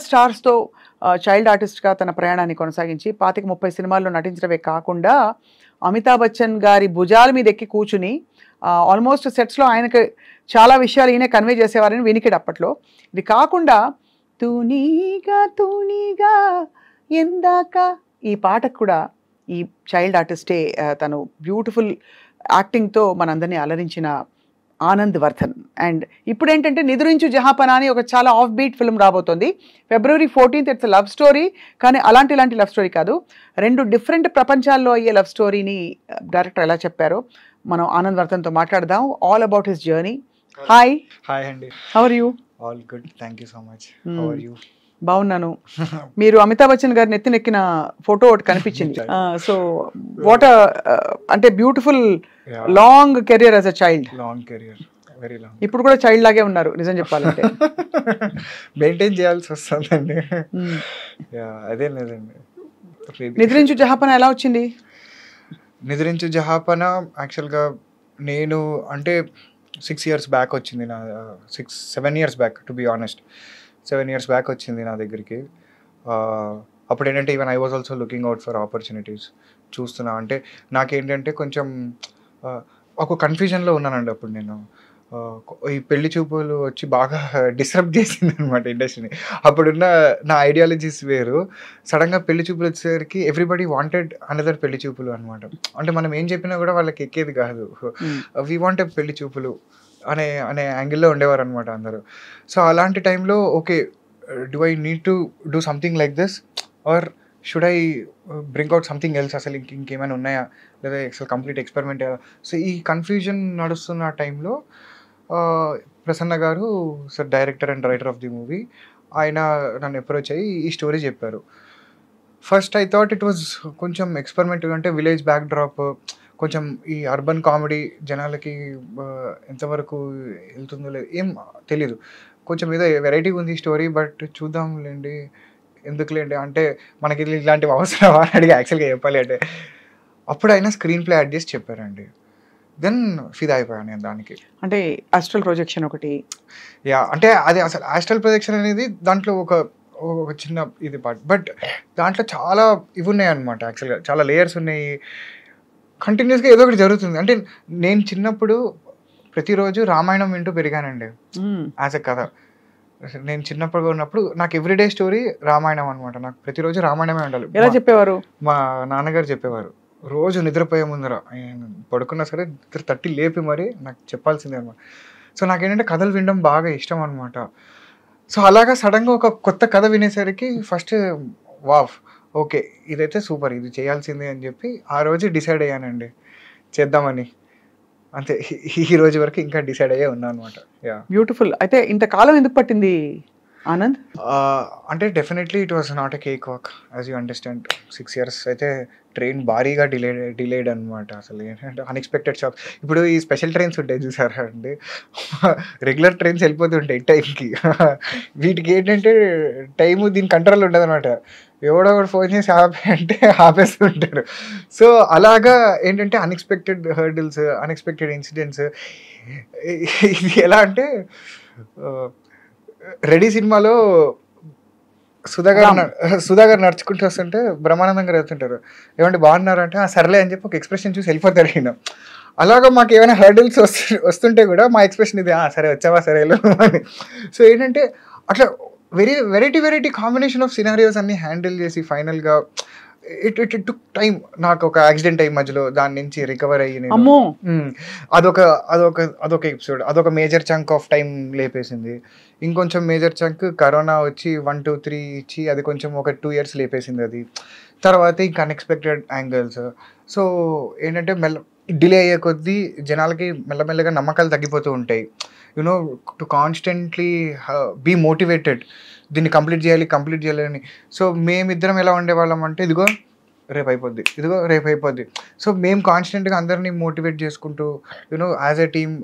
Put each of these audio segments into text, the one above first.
స్టార్స్తో child ఆర్టిస్ట్గా తన ప్రయాణాన్ని కొనసాగించి 25-30 సినిమాల్లో నటించడమే కాకుండా అమితాబ్ బచ్చన్ గారి భుజాల మీద ఎక్కి కూర్చుని ఆల్మోస్ట్ సెట్స్లో ఆయనకి చాలా విషయాలు ఈయన కన్వే చేసేవారని వినికిడు అప్పట్లో. ఇది కాకుండా తూనీగా ఎందాక ఈ పాటకు కూడా ఈ చైల్డ్ ఆర్టిస్టే తను బ్యూటిఫుల్ యాక్టింగ్తో మనందరినీ అలరించిన ఆనంద్ వర్ధన్. అండ్ ఇప్పుడు ఏంటంటే నిద్రించు జహాపనా అని ఒక చాలా ఆఫ్ బీట్ ఫిల్మ్ రాబోతోంది February 14th. It's love story, కానీ ఇలాంటి లవ్ స్టోరీ కాదు, 2 డిఫరెంట్ ప్రపంచాల్లో అయ్యే లవ్ స్టోరీని డైరెక్టర్ ఎలా చెప్పారో మనం ఆనంద్ వర్ధన్తో మాట్లాడదాం. All about his journey. Hi అండి, how are you? All good, thank you so much. How are you? బాగున్నాను. మీరు అమితాబ్ బచ్చన్ గారిని ఎత్తినెక్కిన ఫోటో ఒకటి కనిపించింది. సో వాట్ అంటే beautiful long career as a child. Long career, very long. ఇప్పుడు కూడా చైల్డ్ లాగే ఉన్నారు నిజం చెప్పాలంటే. మెయింటైన్ చేయాల్సి వస్తుందండి. అదే లేదండి. నిద్రించు జహాపనా ఎలా వచ్చింది? నిద్రించు జహాపనా యాక్చువల్గా నేను అంటే 6 years బ్యాక్ వచ్చింది, నా 7 years back, to be honest 7 years back వచ్చింది నా దగ్గరికి. అప్పుడు ఏంటంటే even I was also looking out for opportunities చూస్తున్నా. అంటే నాకేంటంటే కొంచెం ఒక కన్ఫ్యూజన్లో ఉన్నానండి అప్పుడు నేను. ఈ పెళ్లి చూపులు వచ్చి బాగా డిస్టర్బ్ చేసింది అనమాట ఇండస్ట్రీని. అప్పుడున్న నా ఐడియాలజీస్ వేరు. సడన్గా పెళ్లి చూపులు వచ్చేసరికి ఎవ్రీబడి వాంటెడ్ అనదర్ పెళ్లి చూపులు అనమాట. అంటే మనం ఏం చెప్పినా కూడా వాళ్ళకి ఎక్కేది కాదు. వీ వాంటెడ్ పెళ్లి చూపులు అనే యాంగిల్లో ఉండేవారు అనమాట అందరూ. సో అలాంటి టైంలో okay, do I need to do something like this or should I bring out something else? అసలు ఇంకేమైనా ఉన్నాయా, లేదా అసలు కంప్లీట్ ఎక్స్పెరిమెంట్? సో ఈ కన్ఫ్యూజన్ నడుస్తున్న టైంలో ప్రసన్న గారు, sir director and writer of the movie, ఆయన నన్ను అప్రోచ్ అయ్యి ఈ స్టోరీ చెప్పారు. First I thought it was కొంచెం ఎక్స్పెరిమెంట్, అంటే విలేజ్ బ్యాక్ డ్రాప్, కొంచెం ఈ అర్బన్ కామెడీ జనాలకి ఎంతవరకు వెళ్తుందో లేదు ఏం తెలీదు. కొంచెం ఏదో వెరైటీగా ఉంది స్టోరీ, బట్ చూద్దాంలేండి, ఎందుకులేండి అంటే మనకి ఇలాంటివి అవసరమా అని అడిగి యాక్చువల్గా చెప్పాలి అంటే. అప్పుడు ఆయన స్క్రీన్ ప్లే యాడ్ చేసి చెప్పారండి. దెన్ ఫిదా అయిపోయాను నేను దానికి. అంటే ఆస్ట్రల్ ప్రొజెక్షన్ ఒకటి, అంటే అది అసలు ఆస్ట్రల్ ప్రొజెక్షన్ అనేది దాంట్లో ఒక చిన్న ఇది పార్ట్, బట్ దాంట్లో చాలా ఇవి ఉన్నాయి అనమాట. యాక్చువల్గా చాలా లేయర్స్ ఉన్నాయి. కంటిన్యూస్గా ఏదో ఒకటి జరుగుతుంది. అంటే నేను చిన్నప్పుడు ప్రతిరోజు రామాయణం వింటూ పెరిగానండి యాజ్ ఎ కథ. నేను చిన్నప్పుడు ఉన్నప్పుడు నాకు ఎవ్రీడే స్టోరీ రామాయణం అనమాట. నాకు ప్రతిరోజు రామాయణమే ఉండాలి. ఎలా చెప్పేవారు? మా నాన్నగారు చెప్పేవారు. రోజు నిద్రపోయే ముందర పడుకున్నా సరే నిద్ర తట్టి లేపి మరి నాకు చెప్పాల్సిందే అనమాట. సో నాకేంటంటే కథలు వినడం బాగా ఇష్టం అనమాట. సో అలాగా సడన్గా ఒక కొత్త కథ వినేసరికి ఫస్ట్ వావ్, ఓకే ఇదైతే సూపర్, ఇది చేయాల్సిందే అని చెప్పి ఆ రోజు డిసైడ్ అయ్యానండి చేద్దామని. అంతే, ఈ రోజు వరకు ఇంకా డిసైడ్ అయ్యే ఉన్నా అనమాట. బ్యూటిఫుల్. అయితే ఇంతకాలం ఎందుకు పట్టింది ఆనంద్? అంటే definitely it was not a cake walk, as you understand. 6 years అయితే ట్రైన్ భారీగా డిలేడ్ అనమాట. అసలు ఏంటంటే అన్ఎక్స్పెక్టెడ్ షాక్. ఇప్పుడు ఈ స్పెషల్ ట్రైన్స్ ఉంటాయి చూసారా అండి, రెగ్యులర్ ట్రైన్స్ వెళ్ళిపోతుంటాయి టైంకి. వీటికి ఏంటంటే టైము దీని కంట్రోల్ ఉండదు అనమాట. ఎవడో ఒకటి ఫోన్ చేసి ఆపే అంటే ఆపేస్తుంటారు. సో అలాగా ఏంటంటే అన్ఎక్స్పెక్టెడ్ హర్డిల్స్, అన్ఎక్స్పెక్టెడ్ ఇన్సిడెంట్స్. ఇది ఎలా అంటే రెడీ సినిమాలో సుధాగర్ నడుచుకుంటూ వస్తుంటే బ్రహ్మానందం గారు వెళ్తుంటారు, ఏమంటే బాగున్నారు అంటే సర్లే అని చెప్పి ఒక ఎక్స్ప్రెషన్ చూసి వెళ్ళిపోతారు ఈయన. అలాగా మాకు ఏమైనా హర్డిల్స్ వస్తుంటే కూడా మా ఎక్స్ప్రెషన్ ఇది, సరే వచ్చావా సరే అని. సో ఏంటంటే అట్లా వెరైటీ కాంబినేషన్ ఆఫ్ సినారియోస్ అన్ని హ్యాండిల్ చేసి ఫైనల్గా ఇట్ టుక్ టైం. నాకు ఒక యాక్సిడెంట్ అయ్యి మధ్యలో దాని నుంచి రికవర్ అయ్యి అదొక ఎపిసోడ్, అదొక మేజర్ చంక్ ఆఫ్ టైం లేపేసింది. ఇంకొంచెం మేజర్ చంక్ కరోనా వచ్చి 1, 2, 3 ఇచ్చి అది కొంచెం ఒక 2 years లేపేసింది అది. తర్వాత ఇంకా అన్ఎక్స్పెక్టెడ్ యాంగిల్స్. సో ఏంటంటే డిలే అయ్యే కొద్దీ జనాలకి మెల్లమెల్లగా నమ్మకాలు తగ్గిపోతూ ఉంటాయి. You know to constantly be motivated, దీన్ని కంప్లీట్ చేయాలి అని. సో మేమిద్దరం ఎలా ఉండేవాళ్ళం అంటే ఇదిగో రేపు అయిపోద్ది. సో మేము కాన్స్టెంట్గా అందరినీ మోటివేట్ చేసుకుంటూ యూనో యాజ్ ఎ టీమ్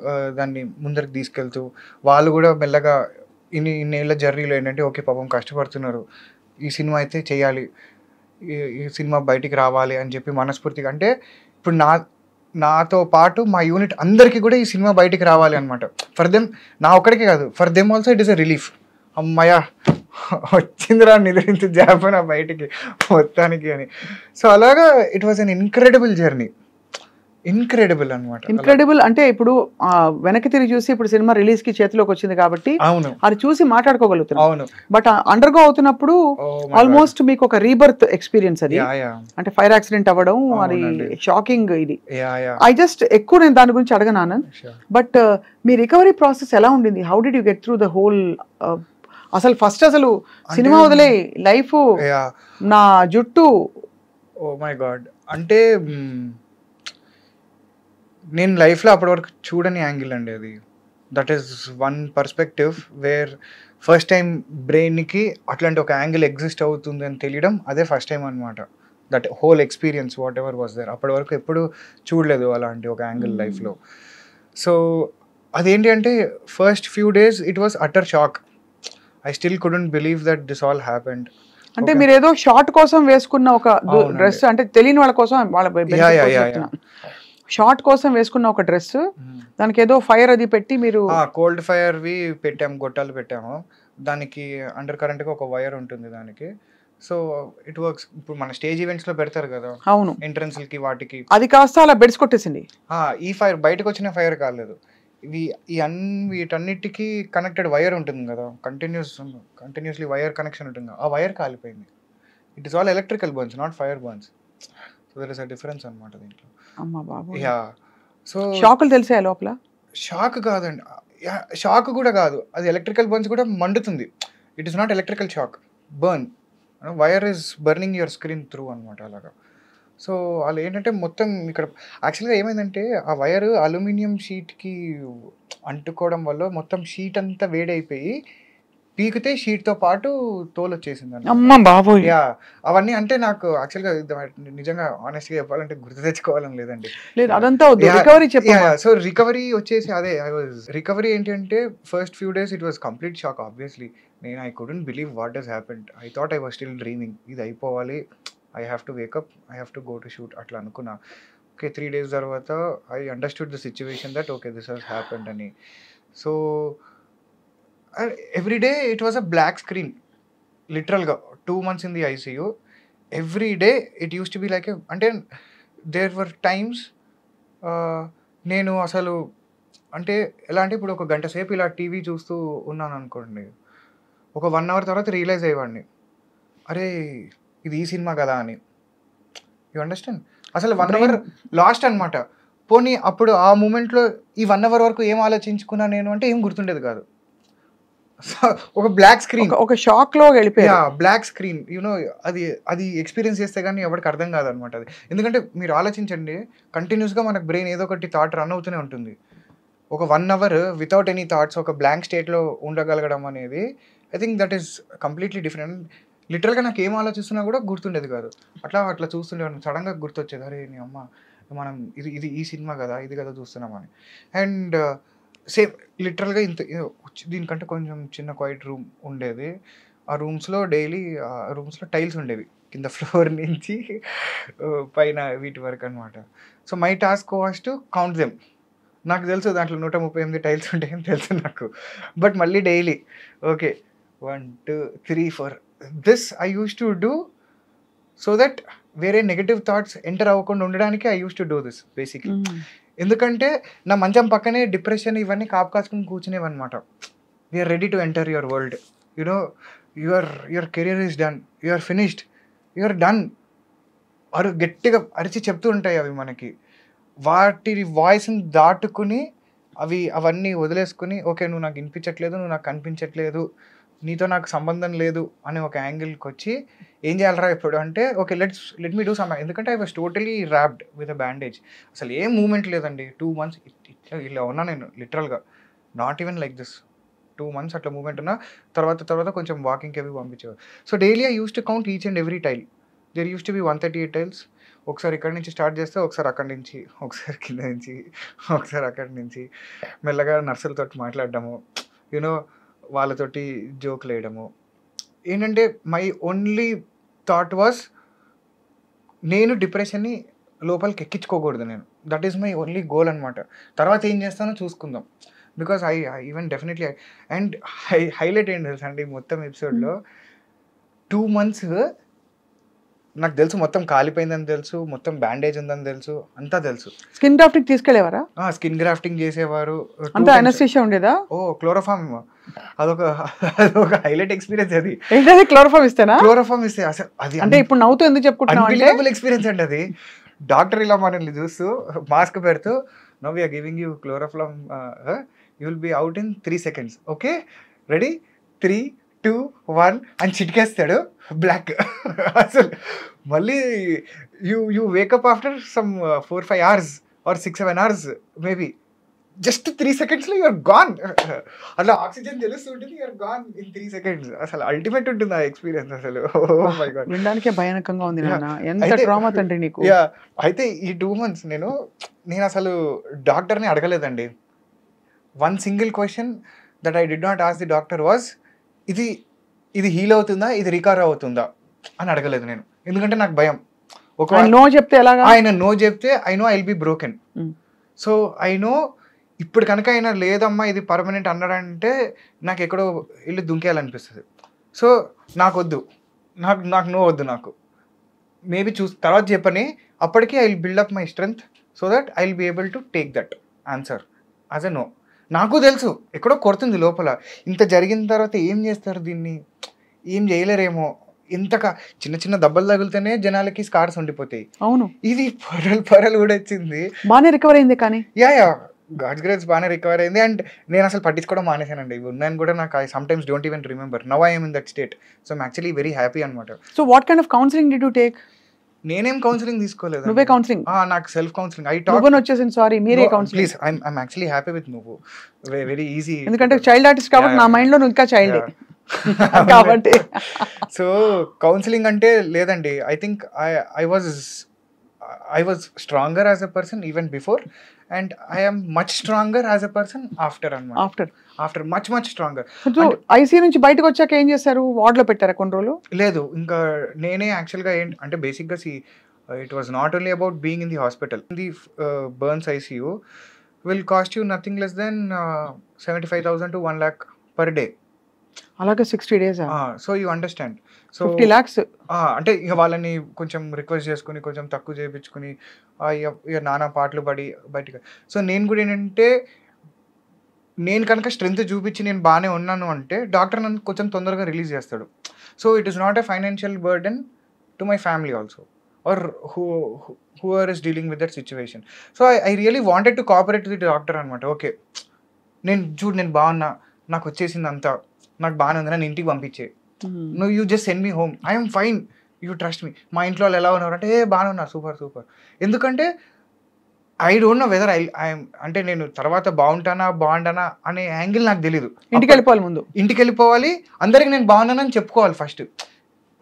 దాన్ని ముందరికి తీసుకెళ్తూ, వాళ్ళు కూడా మెల్లగా ఇన్నేళ్ళ జర్నీలో ఏంటంటే ఓకే పాపం కష్టపడుతున్నారు, ఈ సినిమా అయితే చేయాలి, ఈ సినిమా బయటికి రావాలి అని చెప్పి మనస్ఫూర్తిగా. అంటే ఇప్పుడు నాతో పాటు మా యూనిట్ అందరికీ కూడా ఈ సినిమా బయటికి రావాలి అనమాట. ఫర్ దెమ్, నా ఒక్కడికే కాదు, for them also it is a relief. అమ్మయ్య వచ్చిందిరా నిద్రించు జాపన బయటికి మొత్తానికి అని. సో అలాగా it was an incredible journey, incredible అనమాట. ఇన్క్రెడిబుల్ అంటే ఇప్పుడు వెనక్కి తిరిగి చూసి ఇప్పుడు సినిమా రిలీజ్ కి చేతిలోకి వచ్చింది కాబట్టి అవును అది చూసి మాట్లాడుకోగలుగుతున్నాం. అవును. బట్ అండర్గో అవుతున్నప్పుడు ఆల్మోస్ట్ మీకు ఒక రీబర్త్ ఎక్స్పీరియన్స్ అది. అంటే ఫైర్ యాక్సిడెంట్ అవ్వడం అది షాకింగ్. ఇది ఐ జస్ట్ ఎక్కువ నేను దాని గురించి అడగను Anand. But me recovery process ఎలా ఉండింది? How did you get through the whole? అసలు ఫస్ట్ అసలు సినిమా వదిలే లైఫ్, నా జుట్టు, ఓ మై గాడ్. అంటే నేను లైఫ్లో అప్పటి వరకు చూడని యాంగిల్ అండి అది. That is one perspective where first time బ్రెయిన్కి అట్లాంటి ఒక యాంగిల్ ఎగ్జిస్ట్ అవుతుంది అని తెలియడం అదే ఫస్ట్ టైం అనమాట. That whole experience whatever was there, అప్పటి వరకు ఎప్పుడు చూడలేదు అలాంటి ఒక యాంగిల్ లైఫ్లో. సో అదేంటి అంటే first few days it was utter shock. I still couldn't believe that this all happened. అంటే మీరు ఏదో షార్ట్ కోసం వేసుకున్న ఒక డ్రెస్, అంటే తెలియని వాళ్ళ కోసం, వాళ్ళ షార్ట్ కోసం వేసుకున్న ఒక డ్రెస్, దానికి ఏదో ఫైర్ అది పెట్టి మీరు కోల్డ్ ఫైర్వి పెట్టాము, గొట్టాలు పెట్టాము. దానికి అండర్ కరెంట్గా ఒక వైర్ ఉంటుంది దానికి. So it works. ఇప్పుడు మన స్టేజ్ ఈవెంట్స్ లో పెడతారు కదా, అవును, ఎంట్రన్స్లకి వాటికి, అది కాస్త అలా బెడ్స్ కొట్టేసింది. ఈ ఫైర్ బయటకు వచ్చిన ఫైర్ కాలేదు. వీటన్నిటికీ కనెక్టెడ్ వైర్ ఉంటుంది కదా, కంటిన్యూస్లీ వైర్ కనెక్షన్ ఉంటుంది. ఆ వైర్ కాలిపోయింది. It is all electrical burns, not fire burns. So there is a difference అనమాట దీంట్లో. అమ్మా బాబు. యా. సో షాకులు తెలిసే లోపల? షాక్ కాదండి, షాక్ కూడా కాదు, అది ఎలక్ట్రికల్ బర్న్స్ కూడా మండుతుంది. It is not electrical shock, burn. Wire is burning your screen through అనమాట అలాగా. సో వాళ్ళు ఏంటంటే మొత్తం ఇక్కడ యాక్చువల్గా ఏమైందంటే ఆ వైర్ అల్యూమినియం షీట్కి అంటుకోవడం వల్ల మొత్తం షీట్ అంతా వేడైపోయి పీకితే షీట్తో పాటు తోలు వచ్చేసింది. అమ్మ బాబోయ్. యా. అవన్నీ అంటే నాకు యాక్చువల్గా నిజంగా ఆనెస్ట్గా చెప్పాలంటే గుర్తు తెచ్చుకోవాలని లేదండి. లేదు అదంతా రికవరీ చెప్పాలి. సో రికవరీ వచ్చేసి అదే రికవరీ ఏంటంటే first few days it was complete shock obviously. I couldn't believe what has happened. I thought I was still dreaming. ఇది అయిపోవాలి, I have to wake up, I have to go to shoot అట్లా అనుకున్నా. Okay 3 days తర్వాత I understood the situation that okay this has happened అని. So every day it was a black screen, లిటరల్గా 2 months in the ICU. Every day it use to be like అంటే there were times నేను అసలు అంటే ఎలా అంటే ఇప్పుడు ఒక గంట సేపు ఇలా టీవీ చూస్తూ ఉన్నాను అనుకోండి, ఒక 1 hour తర్వాత రియలైజ్ అయ్యేవాడిని, అరే ఇది ఈ సినిమా కదా అని. You understand? అసలు 1 hour లాస్ట్ అనమాట. పోనీ అప్పుడు ఆ మూమెంట్లో ఈ 1 hour వరకు ఏం ఆలోచించుకున్నా నేను అంటే ఏం గుర్తుండేది కాదు. ఒక బ్లాక్ స్క్రీన్, ఒక షాక్ లో వెళ్ళిపోయా. బ్లాక్ స్క్రీన్ యూనో అది ఎక్స్పీరియన్స్ చేస్తే కానీ ఎవరికి అర్థం కాదనమాట అది. ఎందుకంటే మీరు ఆలోచించండి, కంటిన్యూస్గా మనకు బ్రెయిన్ ఏదో ఒకటి థాట్ రన్ అవుతూనే ఉంటుంది. ఒక 1 hour వితౌట్ ఎనీ థాట్స్ ఒక బ్లాంక్ స్టేట్లో ఉండగలగడం అనేది I think that is completely different. లిటరల్గా నాకు ఏం ఆలోచిస్తున్నా కూడా గుర్తుండేది కాదు. అట్లా చూస్తుండేవాడిని. సడన్గా గుర్తొచ్చేది, అరే నీ అమ్మ మనం ఇది ఈ సినిమా కదా, ఇది కదా చూస్తున్నామని. అండ్ సేమ్ లిటరల్గా దీనికంటే కొంచెం చిన్న క్వైట్ రూమ్ ఉండేది. ఆ రూమ్స్లో టైల్స్ ఉండేవి కింద ఫ్లోర్ నుంచి పైన వీటి వరకు అనమాట. So my task was to count them. నాకు తెలుసు దాంట్లో 138 టైల్స్ ఉంటాయని తెలుసు నాకు. బట్ మళ్ళీ daily okay 1 2 3 4 this I use to do so that వేరే నెగటివ్ థాట్స్ ఎంటర్ అవ్వకుండా ఉండడానికి I use to do this basically. ఎందుకంటే నా మంచం పక్కనే డిప్రెషన్ ఇవన్నీ కాసుకుని కూర్చునేవన్నమాట. We are ready to enter your world, you know your career is done, you are finished, you are done. గట్టిగా అరిచి చెప్తూ ఉంటాయి అవి మనకి. వాటి వాయిస్ని దాటుకుని అవన్నీ వదిలేసుకుని ఓకే నువ్వు నాకు వినిపించట్లేదు, నువ్వు నాకు కనిపించట్లేదు, నీతో నాకు సంబంధం లేదు అనే ఒక యాంగిల్కి వచ్చి ఏం చేయాలరా ఇప్పుడు అంటే okay let me do some. ఎందుకంటే I was totally wrapped with a bandage. అసలు ఏం మూమెంట్ లేదండి. 2 months ఇలా ఉన్నా నేను లిటరల్గా, not even like this. 2 months అట్లా మూమెంట్ ఉన్నా. తర్వాత కొంచెం వాకింగ్కి అవి పంపించేవారు. So daily I use to count each and every tile. There used to be 138 tiles. ఒకసారి ఇక్కడి నుంచి స్టార్ట్ చేస్తే ఒకసారి అక్కడి నుంచి, ఒకసారి కింద నుంచి, ఒకసారి అక్కడి నుంచి మెల్లగా నర్సులతో మాట్లాడడము, యూనో వాళ్ళతోటి జోకులు వేయడము. ఏంటంటే మై ఓన్లీ థాట్ వాస్ నేను డిప్రెషన్ని లోపలికి ఎక్కించుకోకూడదు నేను. That is my only goal అనమాట. తర్వాత ఏం చేస్తానో చూసుకుందాం. Because I even definitely and highlight ఏంటి తెలుసా అండి మొత్తం ఎపిసోడ్లో 2 months నాకు తెలుసు మొత్తం కాలిపోయిందని తెలుసు, మొత్తం బ్యాండేజ్ ఉందని తెలుసు, అంతా తెలుసు. స్కిన్ గ్రాఫ్టింగ్ తీసుకెళ్లేవారా? స్కిన్ గ్రాఫ్టింగ్ చేసేవారు. అంతా అనస్థీషియా ఉండేదా? క్లోరోఫామ్ అదొక హైలైట్ ఎక్స్పీరియన్స్. అది ఏంటది? క్లోరోఫామ్ ఇస్తేనా? క్లోరోఫామ్ ఇస్తే అసలు అది అంటే ఇప్పుడు నవ్వుతూ ఎందుకు చెప్పుకుంటున్నావు అంటే అన్బిలీవబుల్ ఎక్స్పీరియన్స్ అండి అది. డాక్టర్ ఇలా మనల్ని చూస్తూ మాస్క్ పెడుతూ now we're giving you chloroform, you will be out in 3 seconds, okay ready 3, 2, 1 అని చిటికేస్తాడు, బ్లాక్. అసలు మళ్ళీ you wake up after some 4-5 hours or 6-7 hours maybe. Just 3 seconds you're gone. అట్లా ఆక్సిజన్ తెలుస్తుంటుంది, యూఆర్ గాన్ ఇన్ 3 seconds. అసలు ultimate ఉంటుంది ఆ experience అసలు. ఓ మై గాడ్, వినడానికే భయానకంగా ఉంది నాన్న. ఎంత ట్రామా తండ్రి నీకు. అయితే ఈ 2 months నేను అసలు డాక్టర్ని అడగలేదండి. One single question that I did not ask the doctor was, ఇది హీల్ అవుతుందా, ఇది రికవర్ అవుతుందా అని అడగలేదు నేను. ఎందుకంటే నాకు భయం. ఒక నో చెప్తే ఎలాగా? ఆయన నో చెప్తే I know I will be broken. So I know ఇప్పుడు కనుక ఆయన లేదమ్మా ఇది పర్మనెంట్ అన్నాడంటే నాకు ఎక్కడో ఇల్లు దుంకేయాలనిపిస్తుంది. సో నాకు వద్దు, నాకు నో వద్దు. నాకు మేబీ తర్వాత చెప్పని అప్పటికి I will build up my strength so that I will be able to take that answer as a no. నాకు తెలుసు ఎక్కడో కొడుతుంది లోపల. ఇంత జరిగిన తర్వాత ఏం చేస్తారు దీన్ని, ఏం చేయలేరేమో. ఇంతగా చిన్న చిన్న దెబ్బలు తగిలితేనే జనాలకి స్కార్స్ ఉండిపోతాయి. అవును, ఇది పొరలు కూడా వచ్చింది. బాగానే రికవర్ అయింది. కానీ గాడ్స్ గ్రేస్ బాగానే రికవర్ అయింది. అండ్ నేను అసలు పట్టించుకోవడం మానేశానండి. ఇవి ఉన్నాయని కూడా నాకు I sometimes don't even remember. Now I am in that state. So I'm actually very happy అనమాట. So what kind of counselling did you take? నేనేం కౌన్సిలింగ్ తీసుకోలేదు. నువ్వే కౌన్సిలింగ్? నాకు సెల్ఫ్ కౌన్సిలింగ్. నువ్వు వచ్చేసింది. సారీ, మీరే counselling. Please, I'm actually happy with నువ్వు. Very easy. ఎందుకంటే చైల్డ్ ఆర్టిస్ట్ కాబట్టి నా మైండ్ లో నువ్వు ఇంకా చైల్డ్ కాబట్టి. సో కౌన్సిలింగ్ అంటే లేదండి. I think I was stronger as a person even before, and I am much stronger as a person after అన్నమాట. After much stronger. ఐసీయూ నుంచి బయటకు వచ్చాక ఏం చేశారు? వార్డ్ లో పెట్టారా కొన్ని రోజులు? లేదు, ఇంకా నేనే యాక్చువల్గా అంటే బేసిక్గా it was not only about being in the hospital. The burns ICU will cost you nothing less than 75,000 to 1 lakh per day. అలాగే 60 days. So you understand. So 50 lakhs అంటే ఇక వాళ్ళని కొంచెం రిక్వెస్ట్ చేసుకుని కొంచెం తక్కువ చేయించుకుని ఇక నానా పాటలు పడి బయటకు. సో నేను కూడా ఏంటంటే నేను కనుక స్ట్రెంత్ చూపించి నేను బాగానే ఉన్నాను అంటే డాక్టర్ నన్ను కొంచెం తొందరగా రిలీజ్ చేస్తాడు. So it is not a financial burden to my family also or who are is dealing with that situation. So I really wanted to cooperate with doctor అనమాట. ఓకే, నేను బాగున్నా, నాకు వచ్చేసింది అంతా, నాకు బాగానే ఉంది, నన్ను ఇంటికి పంపించే, నువ్వు you just send me home, I'm fine, you trust me. మా ఇంట్లో వాళ్ళు ఎలా ఉన్నారు అంటే బాగానే ఉన్నారు, సూపర్. ఎందుకంటే ఐ డోంట్ నో వెదర్ అంటే నేను తర్వాత బాగుంటానా అనే యాంగిల్ నాకు తెలీదు. ఇంటికి వెళ్ళిపోవాలి, అందరికి నేను బాగున్నానని చెప్పుకోవాలి ఫస్ట్.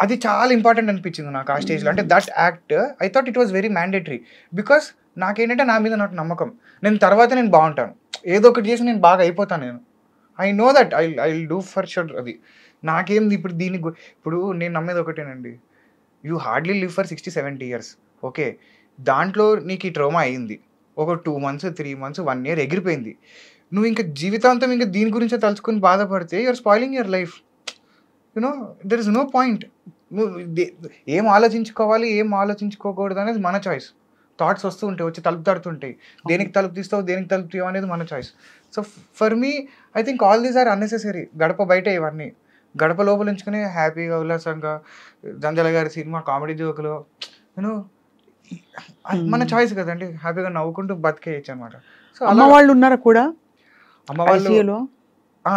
అది చాలా ఇంపార్టెంట్ అనిపించింది నాకు ఆ స్టేజ్లో. అంటే that act I thought it was very mandatory. Because నాకేంటంటే నా మీద నాకు నమ్మకం, నేను తర్వాత నేను బాగుంటాను, ఏదో ఒకటి చేసి నేను బాగా అయిపోతాను. నేను I know that I will do for sure. అది నాకేంది ఇప్పుడు ఇప్పుడు నేను నమ్మేది ఒకటేనండి, you hardly live for 60-70 years. Okay, దాంట్లో నీకు ఈ ట్రోమా అయింది, ఒక 2 months 3 months 1 year ఎగిరిపోయింది. నువ్వు ఇంకా జీవితాంతం ఇంకా దీని గురించే తలుచుకుని బాధపడితే you're spoiling your life. You know there is no point. నువ్వు ఏం ఆలోచించుకోవాలి, ఏం ఆలోచించుకోకూడదు అనేది మన చాయిస్. థాట్స్ వస్తూ ఉంటాయి, వచ్చి తలుపు తడుతుంటాయి. దేనికి తలుపు తీస్తావు, దేనికి తలుపు తీయవు అనేది మన choice. So for me I think all these are unnecessary. గడప బయట ఇవన్నీ, గడప లోపల ఉంచుకుని హ్యాపీగా ఉల్లాసంగా జంజాల గారి సినిమా కామెడీ జోకులు యూనో మన చాయిస్ కదండి, హ్యాపీగా నవ్వుకుంటూ బతికేయచ్చు అనమాట. సో అమ్మ వాళ్ళు ఉన్నారా కూడా? అమ్మ వాళ్ళు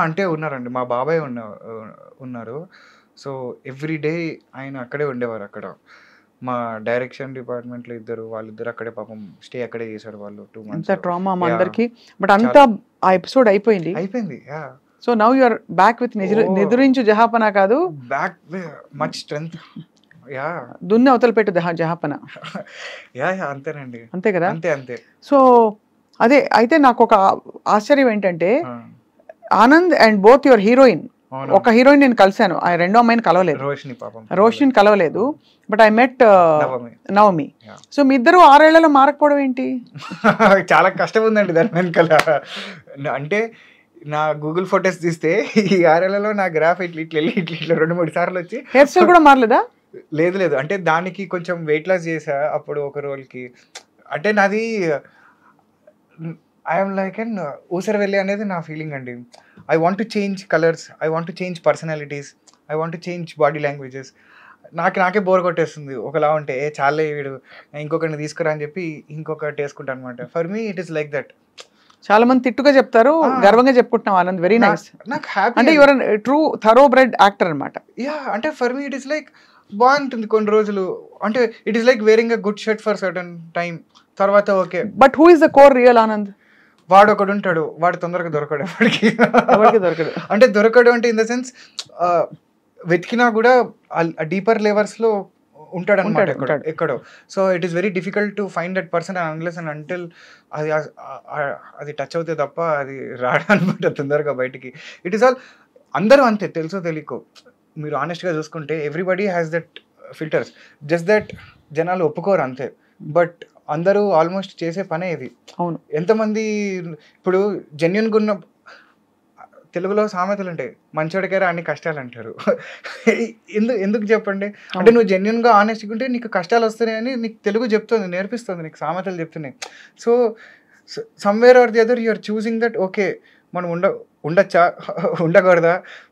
అంటే ఉన్నారండి, మా బాబాయ్ ఉన్నారు. సో ఎవ్రీ డే ఆయన అక్కడే ఉండేవారు. అక్కడ మా డైరెక్షన్ డిపార్ట్మెంట్లో వాళ్ళిద్దరు అక్కడే పాపం స్టే అక్కడే చేశారు వాళ్ళు 2 months. ట్రామా మా అందరికి. బట్ అంతా ఆ ఎపిసోడ్ అయిపోయింది. So now you are back with Nidrinchu Jahapana కాదు, బ్యాక్ మచ్ స్ట్రెంగ్త్. దున్ని అవతల పెట్టు జహాపన. అంతేనండి, అంతే కదా, అంతే. సో అదే. అయితే నాకు ఒక ఆశ్చర్యం ఏంటంటే Anand and both your heroine అవును. ఒక హీరోయిన్ నేను కలిశాను, ఆ రెండో అమ్మాయిని కలవలేదు, రోషిని పాపం రోషిని కలవలేదు, but I met Navami. Navami. Yeah. So మీ ఇద్దరు 6 ఏళ్లలో మారకపోవడం ఏంటి? చాలా కష్టం ఉందండి దాని వెనకాల. అంటే నా గూగుల్ ఫొటోస్ తీస్తే ఈ 6 ఏళ్లలో నా గ్రాఫ్ ఇట్లా ఇట్లా వెళ్ళి ఇట్లా ఇట్లా 2-3 సార్లు వచ్చి హెయిర్ స్టైల్ కూడా మారలేదా? లేదు లేదు, అంటే దానికి కొంచెం వెయిట్ లాస్ చేసా అప్పుడు ఒక రోల్కి. అంటే నాది ఐఎమ్ లైక్ అండ్ ఊసర వెళ్ళి అనేది నా ఫీలింగ్ అండి. I want to change colours, I want to change personalities, I want to change body languages. నాకే బోర్ కొట్టేస్తుంది ఒకలా ఉంటే. చాలే వీడు ఇంకొకరిని తీసుకురా అని చెప్పి ఇంకొకటి వేసుకుంటా అనమాట. For me it is like that. చాలా మంది తిట్టుగా చెప్తారు, గర్వంగా చెప్పుకుంటున్నాం ఆనంద్, వెరీ నైస్. నాకు హ్యాపీ, అంటే your true thoroughbred actor అనమాట. యా, అంటే for me it is like బాగుంటుంది కొన్ని రోజులు. అంటే it is like wearing a good shirt for certain time, తర్వాత okay. But who is the core real Anand? వాడు ఒకడు ఉంటాడు, వాడు తొందరగా దొరకడు ఎవరికి. ఎవరికి దొరకడు. అంటే దొరకడు అంటే ఇన్ ద సెన్స్ వెతికినా కూడా డీపర్ లెవెల్స్ లో ఉంటాడు అనమాట ఎక్కడో. So it is very difficult to find that person unless and until అది టచ్ అవుతే తప్ప అది రాడనమాట తొందరగా బయటికి. ఇట్ ఈస్ ఆల్ అందరూ అంతే, తెలుసో తెలియకో. మీరు ఆనెస్ట్గా చూసుకుంటే everybody has that filters, just that జనాలు ఒప్పుకోరు అంతే. బట్ అందరూ ఆల్మోస్ట్ చేసే పనే ఇది. అవును. ఎంతమంది ఇప్పుడు జెన్యున్గా ఉన్న తెలుగులో సామెతలు ఉంటాయి, మంచోడికైనా అన్ని కష్టాలు అంటారు. ఎందుకు చెప్పండి? అంటే నువ్వు జెన్యున్గా ఆనెస్ట్గా ఉంటే నీకు కష్టాలు వస్తున్నాయని నీకు తెలుగు చెప్తుంది, నేర్పిస్తుంది, నీకు సామెతలు చెప్తున్నాయి. So somewhere or the other you are choosing that okay మనం ఉండొచ్చా, ఉండకూడదా,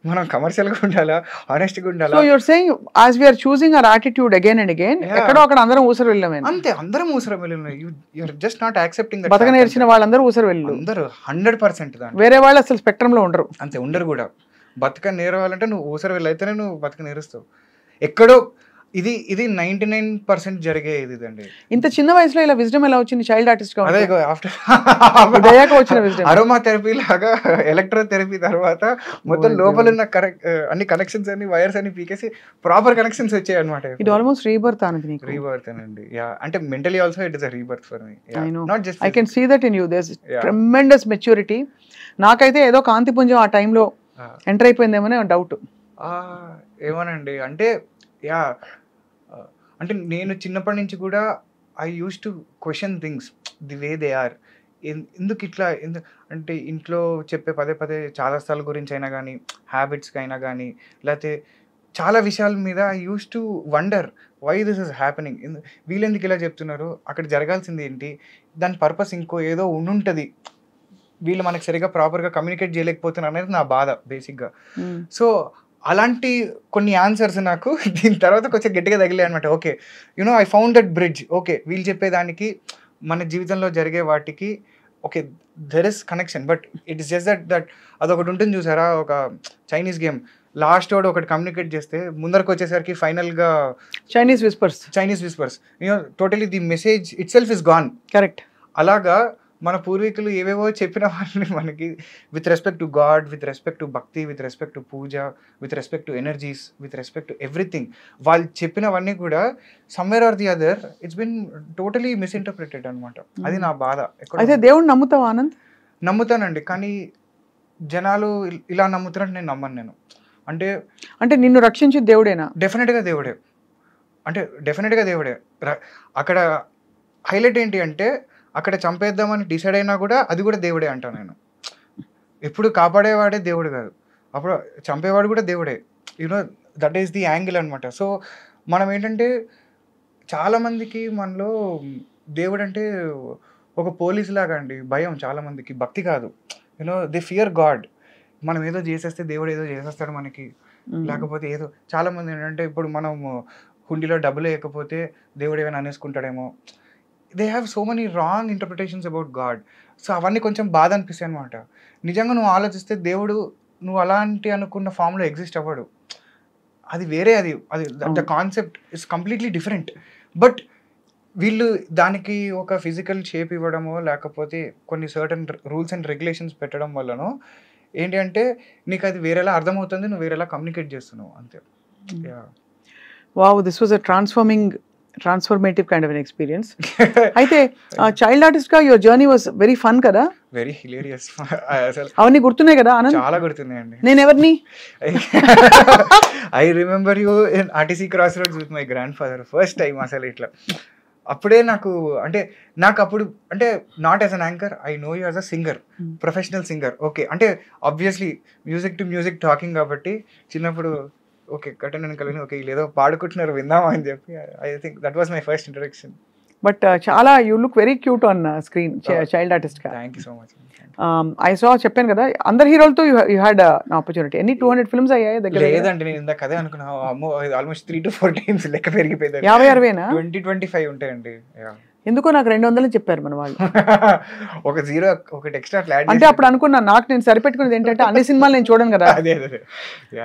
మనం కమర్షియల్గా ఉండాలా, ఆనెస్ట్గా ఉండాలా. So you're saying as we are choosing our attitude again and again, ఎక్కడో అక్కడ అందరం ఊసరు వెళ్ళామే. అంతే, అందరం ఊసర వెళ్ళిన. You are just not accepting that. బతక నేర్చిన వాళ్ళందరూ ఊసరు వెళ్ళు, అందరూ 100% దాన్ని. వేరే వాళ్ళు అసలు స్పెక్ట్రమ్ లో ఉండరు. అంతే, ఉండరు కూడా. బతక నేరవాలంటే నువ్వు ఊసర వెళ్ళైతేనే నువ్వు బతక నేరుస్తావు. ఎక్కడో ఇది 99% జరిగే ఇదండి. ఇంత చిన్న వయసులో ఇలా విజ్డమ్ ఎలా వచ్చింది చైల్డ్ ఆర్టిస్ట్ గా? అదే ఆఫ్టర్ వచ్చిన విజ్డమ్. అరోమా థెరపీ లాగా ఎలక్ట్రో థెరపీ తర్వాత మొత్తం లోపల ఉన్న అన్ని కనెక్షన్స్ అన్ని వైర్స్ అన్ని పీకేసి ప్రాపర్ కనెక్షన్స్ వచ్చాయి అనమాట. ఇది ఆల్మోస్ట్ రీబర్త్ అనేది నీకు. రీబర్త్ అండి. యా, అంటే mentally also it is a rebirth for me. Not just I can see that in you. There is tremendous maturity. నాకైతే ఏదో కాంతిపుంజం ఆ టైంలో ఎంటర్ అయిపోయిందేమో డౌట్. ఏమోనండి, అంటే యా, అంటే నేను చిన్నప్పటి నుంచి కూడా I use to question things the way they are. ఎందుకు ఇట్లా అంటే ఇంట్లో చెప్పే పదే చాలా స్థలాల గురించి అయినా కానీ, హ్యాబిట్స్కి అయినా కానీ, లేకపోతే చాలా విషయాల మీద I use to wonder why this is happening. వీళ్ళెందుకు ఇలా చెప్తున్నారు, అక్కడ జరగాల్సింది ఏంటి, దాని పర్పస్ ఇంకో ఏదో ఉండుంటుంది, వీళ్ళు మనకు సరిగా ప్రాపర్గా కమ్యూనికేట్ చేయలేకపోతున్నారు అనేది నా బాధ బేసిక్గా. సో అలాంటి కొన్ని ఆన్సర్స్ నాకు దీని తర్వాత కొంచెం గట్టిగా తగిలే అనమాట. Okay, you know I found that bridge. Okay, వీళ్ళు చెప్పేదానికి మన జీవితంలో జరిగే వాటికి okay there is connection. But it is just that అదొకటి ఉంటుంది చూసారా, ఒక చైనీస్ గేమ్, లాస్ట్ వాడు ఒకటి కమ్యూనికేట్ చేస్తే ముందరకు వచ్చేసరికి ఫైనల్గా Chinese whispers you know totally the message itself is gone. Correct. అలాగా మన పూర్వీకులు ఏవేవో చెప్పిన వాళ్ళని మనకి with respect to God, with respect to bhakti, with respect to puja, with respect to energies, with respect to everything, వాళ్ళు చెప్పినవన్నీ కూడా somewhere or the other it's been totally misinterpreted అనమాట. అది నా బాధ. అయితే దేవుడిని నమ్ముతావు ఆనంద్? నమ్ముతానండి, కానీ జనాలు ఇలా నమ్ముతారంటే నేను నమ్మను. నేను అంటే నిన్ను రక్షించి దేవుడేనా? డెఫినెట్గా దేవుడే. అంటే డెఫినెట్గా దేవుడే. అక్కడ హైలైట్ ఏంటి అంటే అక్కడ చంపేద్దామని డిసైడ్ అయినా కూడా అది కూడా దేవుడే అంటాను నేను. ఎప్పుడు కాపాడేవాడే దేవుడు కాదు, అప్పుడు చంపేవాడు కూడా దేవుడే. You know that is the angle అనమాట. సో మనం ఏంటంటే చాలామందికి మనలో దేవుడు అంటే ఒక పోలీస్ లాగా అండి భయం, చాలామందికి భక్తి కాదు. You know they fear God. మనం ఏదో చేసేస్తే దేవుడు ఏదో చేసేస్తాడు మనకి, లేకపోతే ఏదో. చాలామంది ఏంటంటే ఇప్పుడు మనం హుండీలో డబ్బులు వేయకపోతే దేవుడు ఏమైనా అనేసుకుంటాడేమో. They have so many wrong interpretations about God. So అవన్నీ కొంచెం బాధ అనిపిస్తాయి అనమాట. నిజంగా నువ్వు ఆలోచిస్తే దేవుడు నువ్వు అలాంటి అనుకున్న ఫామ్లో ఎగ్జిస్ట్ అవ్వడు, అది వేరే. అది the concept is completely different. But వీళ్ళు దానికి ఒక ఫిజికల్ షేప్ ఇవ్వడమో లేకపోతే కొన్ని సర్టన్ రూల్స్ అండ్ రెగ్యులేషన్స్ పెట్టడం వల్లనో ఏంటి అంటే నీకు అది వేరేలా అర్థమవుతుంది, నువ్వు వేరేలా కమ్యూనికేట్ చేస్తున్నావు అంతే. Wow, this was a transforming transformative kind of experience. అయితే చైల్డ్ ఆర్టిస్ట్ గా your journey was very fun కదా? Very hilarious. అసలు అవన్నీ గుర్తున్నాయి కదా ఆనంద్? చాలా గుర్తున్నాయండి. నేను ఎవరిని? I remember you in RTC cross roads with my grandfather first time. అసలు ఇట్లా అప్పుడే నాకు అంటే నాకు అప్పుడు అంటే not as an anchor, I know you as a singer, professional singer. Okay అంటే obviously music to music talking కాబట్టి చిన్నప్పుడు ఓకే కట్టన్ వెనకాలని ఓకే లేదో పాడుకుంటున్నారు విందామా అని చెప్పి I think that was my first introduction. But చాలా you look very cute on screen child artist గా. Thank you so much. I saw చెప్పాను కదా అందరు హీరోలతో యూ హ్యాడ్ ఆపర్చునిటీ. ఎన్ని 200 ఫిల్మ్స్ అయ్యాయి దగ్గర? లేదండి నేను ఇందాక అదే అనుకున్నా. అమ్మో ఆల్మోస్ట్ 3 to 4 times లెక్క పెరిగిపోయింది. 50-60 20-25 ఉంటాయండి. ఎందుకో నాకు 200 చెప్పారు మన వాళ్ళు. ఒక జీరో ఒకటి ఎక్స్ట్రా అట్లా అంటే అప్పుడు అనుకున్నా నాకు నేను సరిపెట్టుకునేది ఏంటంటే అన్ని సినిమాలు నేను చూడను కదా. అదే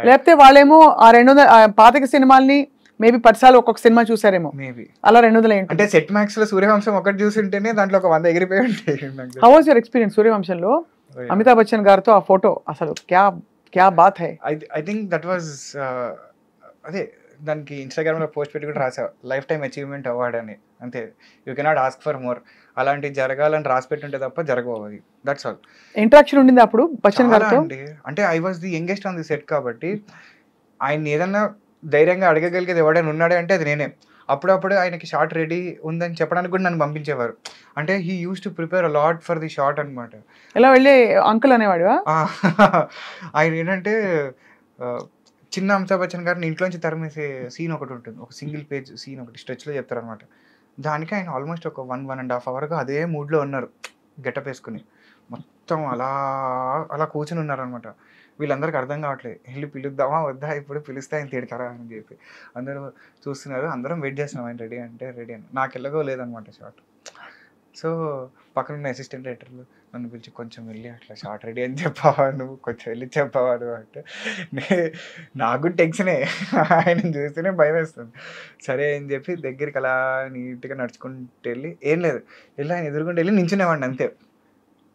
లేకపోతే వాళ్ళేమో ఆ 200 పాతిక సినిమాల్ని మేబీ 10 సార్లు ఒక్కొక్క సినిమా చూసారేమో, మేబీ అలా 200 ఏంటి అంటే సెట్ మ్యాక్స్ లో సూర్యవంశం ఒకటి చూసింటేనే దాంట్లో ఒక 100 ఎగిరిపోయి ఉంటాయి. హౌ వాజ్ యువర్ ఎక్స్పీరియన్స్ సూర్యవంశంలో అమితాబ్ బచ్చన్ గారితో ఆ ఫోటో? అసలు క్యా బాత్ హై. ఐ థింక్ దట్ వాజ్ అదే దానికి ఇన్స్టాగ్రామ్ లో పోస్ట్ పెట్టి కూడా రాసా లైఫ్ టైమ్ అచీవ్మెంట్ అవార్డ్ అని. అంతే, you cannot ask for more. అలాంటివి జరగాలని రాసి పెట్టుంటే తప్ప జరగవు అది. That's all. ఇంటరాక్షన్ ఉండింది అప్పుడు బచ్చన్ గారితో? అంటే I was the youngest on the set కాబట్టి ఆయన ఏదన్నా ధైర్యంగా అడగగలిగేది ఎవడైనా ఉన్నాడే అంటే అది నేనే. అప్పుడప్పుడు ఆయనకి షార్ట్ రెడీ ఉందని చెప్పడానికి కూడా నన్ను పంపించేవారు. అంటే he use to prepare a lot for the short అనమాట. ఎలా వెళ్ళి అంకుల్ అనేవాడు ఆయన ఏంటంటే చిన్న అమితాబ్ బచ్చన్ గారిని ఇంట్లోంచి తరిమేసే సీన్ ఒకటి ఉంటుంది, ఒక సింగిల్ పేజ్ సీన్ ఒకటి స్ట్రెచ్లో చెప్తారనమాట. దానికి ఆయన ఆల్మోస్ట్ ఒక 1.5 hours అదే మూడ్లో ఉన్నారు, గెటప్ వేసుకుని మొత్తం అలా అలా కూర్చుని ఉన్నారనమాట. వీళ్ళందరికీ అర్థం కావట్లేదు, వెళ్ళి పిలుద్దామా వద్దా, ఇప్పుడు పిలిస్తే ఆయన తిడతారా అని చెప్పి అందరూ చూస్తున్నారు. అందరం వెయిట్ చేస్తున్నాం ఆయన రెడీ అంటే రెడీ అని. నాకు వెళ్ళగో లేదనమాట షార్ట్. సో పక్కన ఉన్న అసిస్టెంట్ రైటర్లు నన్ను పిలిచి కొంచెం వెళ్ళి అట్లా షార్ట్ రెడీ అని చెప్పావా నువ్వు, కొంచెం వెళ్ళి చెప్పావా నువ్వు అంటే నాకు టెన్షనే, ఆయన చూస్తేనే భయం వేస్తుంది. సరే అని చెప్పి దగ్గరికి అలా నీట్గా నడుచుకుంటూ వెళ్ళి ఏం లేదు వెళ్ళి ఆయన ఎదురుకుంటూ వెళ్ళి నించునేవాడిని అంతే.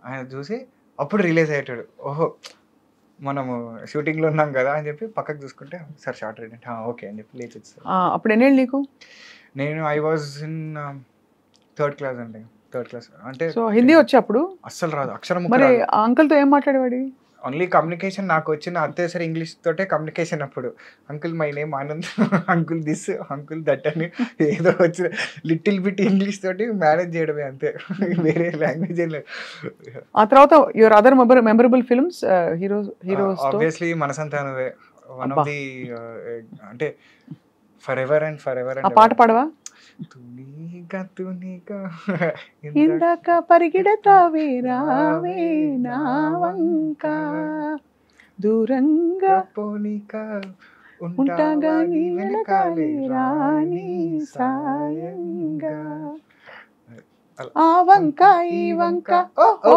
ఆయన చూసి అప్పుడు రిలీజ్ అయ్యేటాడు, ఓహో మనము షూటింగ్లో ఉన్నాం కదా అని చెప్పి పక్కకు చూసుకుంటే సార్ షార్ట్ రెడీ అంటే ఓకే అని చెప్పి లేచి వచ్చారు. అప్పుడు ఎన్నేళ్ళు నీకు? నేను I was in 3rd class అండి, 3rd class. అంటే సో హిందీ వచ్చి అప్పుడు అస్సలు రాదు, అక్షరం. మరి అంకుల్తో ఏం మాట్లాడేవాడి? ఓన్లీ కమ్యూనికేషన్ నాకు వచ్చిన అత్యవసర ఇంగ్లీష్ తోటే కమ్యూనికేషన్. అప్పుడు uncle my name Anand, uncle this, uncle that అని ఏదో వచ్చిన లిటిల్ బిట్ ఇంగ్లీష్ తోటి మేనేజ్ చేయడమే అంతే, వేరే లాంగ్వేజ్ ఏం లేదు. ఆ తర్వాత your other memorable films heroes obviously మనసంతానవే వన్ ఆఫ్ ది అంటే forever and forever. ఆ పాట పాడవా? ఇందాక పరిగెడతావే రావే నా వంక, దూరంగా పోనిక ఉంటాగా నీ వెనకాలే రాని సాయంగా, ఆ వంక ఈ వంక. ఓ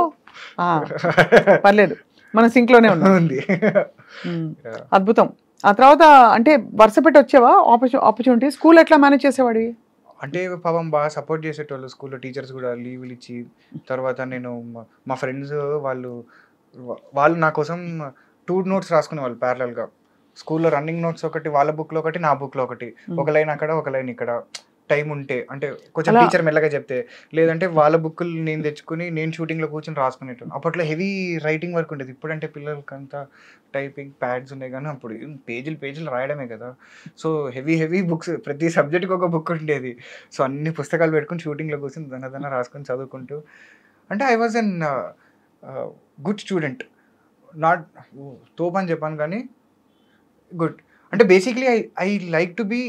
పర్లేదు, మన సింక్ లోనే ఉంది. అద్భుతం. ఆ తర్వాత అంటే వరుస పెట్టి వచ్చేవా ఆపర్చునిటీ? స్కూల్ ఎట్లా మేనేజ్ చేసేవాడి? అంటే పాపం బాగా సపోర్ట్ చేసేటోళ్ళు స్కూల్లో, టీచర్స్ కూడా లీవ్లు ఇచ్చి. తర్వాత నేను మా ఫ్రెండ్స్ వాళ్ళు నా కోసం 2 notes రాసుకునేవాళ్ళు ప్యారలల్గా. స్కూల్లో రన్నింగ్ నోట్స్ ఒకటి వాళ్ళ బుక్లో ఒకటి నా బుక్లో ఒకటి, ఒక లైన్ అక్కడ ఒక లైన్ ఇక్కడ. టైం ఉంటే అంటే కొంచెం టీచర్ మెల్లగా చెప్తే, లేదంటే వాళ్ళ బుక్కులు నేను తెచ్చుకుని నేను షూటింగ్లో కూర్చొని రాసుకునేటాను. అప్పట్లో హెవీ రైటింగ్ వర్క్ ఉండేది. ఇప్పుడంటే పిల్లలకంతా టైపింగ్ ప్యాడ్స్ ఉన్నాయి కానీ అప్పుడు పేజీలు రాయడమే కదా. సో హెవీ బుక్స్, ప్రతి సబ్జెక్ట్కి ఒక బుక్ ఉండేది. సో అన్ని పుస్తకాలు పెట్టుకుని షూటింగ్లో కూర్చొని దన రాసుకొని చదువుకుంటూ. అంటే I was an good student. Not తోప్ అని చెప్పాను కానీ గుడ్. అంటే basically I like to be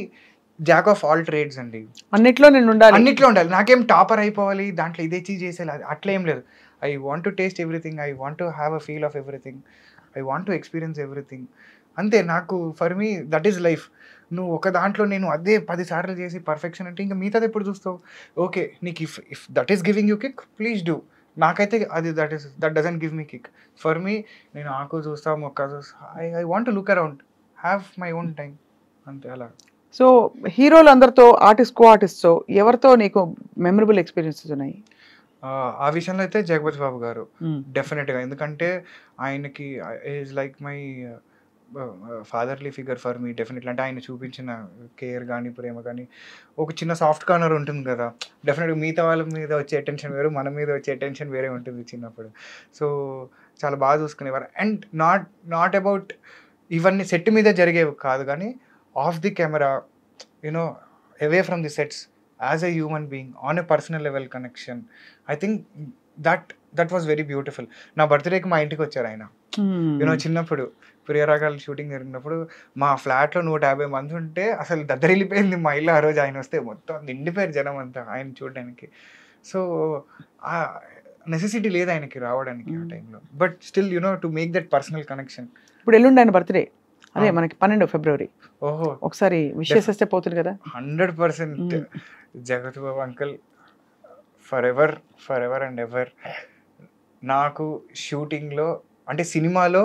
jack of all trades అండి. అన్నిట్లో ఉండాలి. నాకేం టాపర్ అయిపోవాలి, దాంట్లో ఇదే చీజ్ చేసేది అట్లా ఏం లేదు. I want to taste everything, I want to have a feel of everything, I want to experience everything. అంతే, నాకు for me that is life. నువ్వు ఒక దాంట్లో నేను అదే 10 సార్లు చేసి పర్ఫెక్షన్ అంటే ఇంకా మిగతాది ఎప్పుడు చూస్తావు? ఓకే నీకు if that is giving you kick please do. నాకైతే అది that doesn't give me kick. For me నేను ఆకు చూస్తా, మొక్క చూస్తా, I want to look around, have my own time అంతే అలా. సో హీరోలు అందరితో కో ఆర్టిస్ట్తో ఎవరితో నీకు మెమరబుల్ ఎక్స్పీరియన్సెస్ ఉన్నాయి? ఆ విషయంలో అయితే జగపతి బాబు గారు డెఫినెట్గా. ఎందుకంటే ఆయనకి is like my fatherly figure for me definitely. అంటే ఆయన చూపించిన కేర్ కానీ ప్రేమ కానీ ఒక చిన్న సాఫ్ట్ కార్నర్ ఉంటుంది కదా, డెఫినెట్గా మిగతా వాళ్ళ మీద వచ్చే అటెన్షన్ వేరు, మన మీద వచ్చే అటెన్షన్ వేరే ఉంటుంది చిన్నప్పుడు. సో చాలా బాగా చూసుకునేవారు. అండ్ నాట్ అబౌట్ ఇవన్నీ సెట్ మీద జరిగేవి కాదు, కానీ of the camera you know away from the sets as a human being on a personal level connection. I think that was very beautiful. నా బర్త్డేకి మా ఇంటికి వచ్చారు ఆయన. యూనో చిన్నప్పుడు ప్రియరాగాలు షూటింగ్ జరిగినప్పుడు మా ఫ్లాట్లో 150 మంది ఉంటే అసలు దద్దరిల్లిపోయింది మా ఇల్లు. ఆ రోజు ఆయన వస్తే మొత్తం నిండిపోయారు జనం అంతా ఆయన చూడడానికి. సో ఆ నెసెసిటీ లేదు ఆయనకి రావడానికి ఆ టైంలో, but still to make that personal connection. ఇప్పుడు ఎల్లుండి ఆయన బర్త్డే, అదే మనకి 12 ఫిబ్రవరి. ఓహో, ఒకసారి విష్ చేసేస్తే పోతుంది కదా. 100% Jagat Babu uncle forever and ever. నాకు షూటింగ్లో అంటే సినిమాలో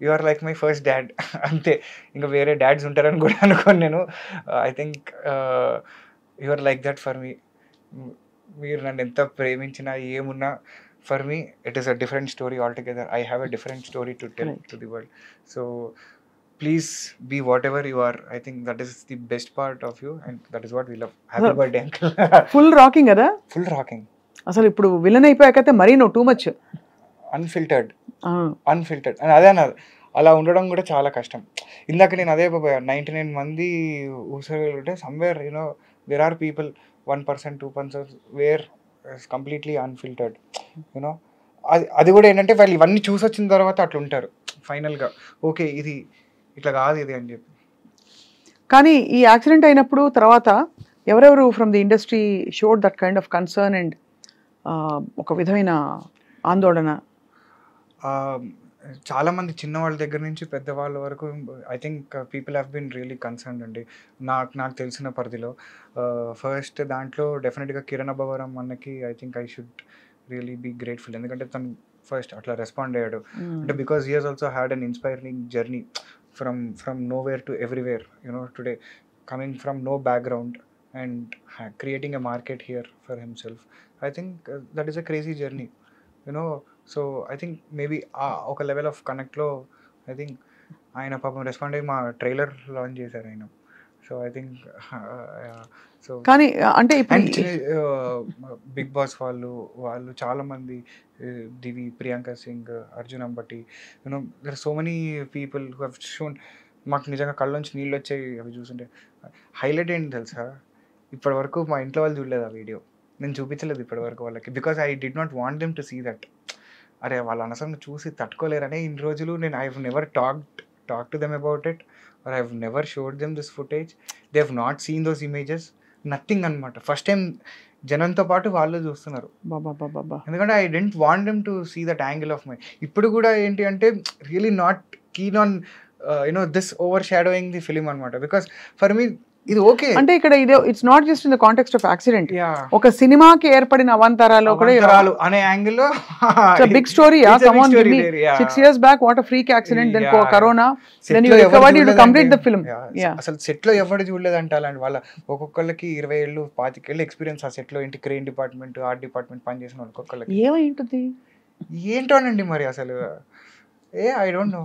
you are like my first dad అంతే. ఇంకా వేరే డాడ్స్ ఉంటారని కూడా అనుకోను నేను. I think you are like that for me. మీరు నన్ను ఎంత ప్రేమించినా ఏమున్నా for me it is a different story altogether. I have a different story to tell to the world. So please be whatever you are. I think that is the best part of you and that is what we love. Happy birthday uncle. Full rocking కదా, full rocking. అసలు ఇప్పుడు villain అయిపోయాకైతే మరీ నువ్వు too much unfiltered అని అదే అన్నారు. అలా ఉండడం కూడా చాలా కష్టం. ఇందాక నేను అదే 99 మంది ఊసలు ఉంటే somewhere there are people 1%, 2% where completely unfiltered. అది కూడా ఏంటంటే వాళ్ళు ఇవన్నీ చూసి వచ్చిన తర్వాత అట్లా ఉంటారు ఫైనల్గా, ఓకే ఇది ఇట్లా కాదు ఇది అని చెప్పి. కానీ ఈ యాక్సిడెంట్ అయినప్పుడు తర్వాత ఎవరెవరు from the industry showed that kind of concern and ఒక విధమైన ఆందోళన? చాలామంది చిన్నవాళ్ళ దగ్గర నుంచి పెద్దవాళ్ళ వరకు I think people have been really concerned అండి. నాకు తెలిసిన పరిధిలో ఫస్ట్ దాంట్లో డెఫినెట్గా కిరణ్ అబ్బవరం అన్నకి I think I should really be grateful. ఎందుకంటే తను ఫస్ట్ అట్లా రెస్పాండ్ అయ్యాడు. అంటే because he has also had an inspiring journey from nowhere to everywhere today, coming from no background and creating a market here for himself. I think that is a crazy journey. So I think maybe ఒక level of కనెక్ట్లో I think ఆయన పాపం respond అయ్యి మా trailer launch చేశారు ఆయన. So I think so కానీ అంటే బిగ్ బాస్ వాళ్ళు చాలామంది, Divi, Priyanka Singh, Arjun Ambati, there so many people who have shown. మాకు నిజంగా కళ్ళ నుంచి నీళ్ళు వచ్చాయి అవి చూస్తుంటే. హైలైట్ ఏంటి తెలుసా, ఇప్పటి వరకు మా ఇంట్లో వాళ్ళు చూడలేదు ఆ వీడియో. నేను చూపించలేదు ఇప్పటివరకు వాళ్ళకి, because I did not want them to see that. అరే వాళ్ళు అనవసరంగా చూసి తట్టుకోలేరనే ఇన్ని రోజులు నేను I have never talk to them about it or I have never showed them this footage. They have not seen those images, nothing అనమాట. First time జనంతో పాటు వాళ్ళు చూస్తున్నారు. ఎందుకంటే I don't want them to see that angle of my. ఇప్పుడు కూడా ఏంటి అంటే really not keen on this overshadowing the film అనమాట. బికాస్ ఫర్ మీ ఇది ఓకే అంటే ఇక్కడ it's not just in the context of accident, ఒక సినిమాకి ఏర్పడిన అవాంతరాలు కూడా అనే యాంగిల్ లో big story. Come on, give me 6 years back what a freak accident, then corona, then you recovered, you complete the film. అసలు సెట్ లో ఎవరు చూడలేదంట అలాంటి వాళ్ళ. ఒక్కొక్కళ్ళకి 20 ఏళ్ళు 25 ఏళ్ళు ఎక్స్పీరియన్స్ ఆ సెట్ లో. ఇంటి క్రెయిన్ డిపార్ట్మెంట్, ఆర్ట్ డిపార్ట్మెంట్ పనిచేసిన వాళ్ళు ఒక్కొక్కళ్ళకి. ఏమై ఉంటుంది ఏంటోనండి మరి అసలు I don't know.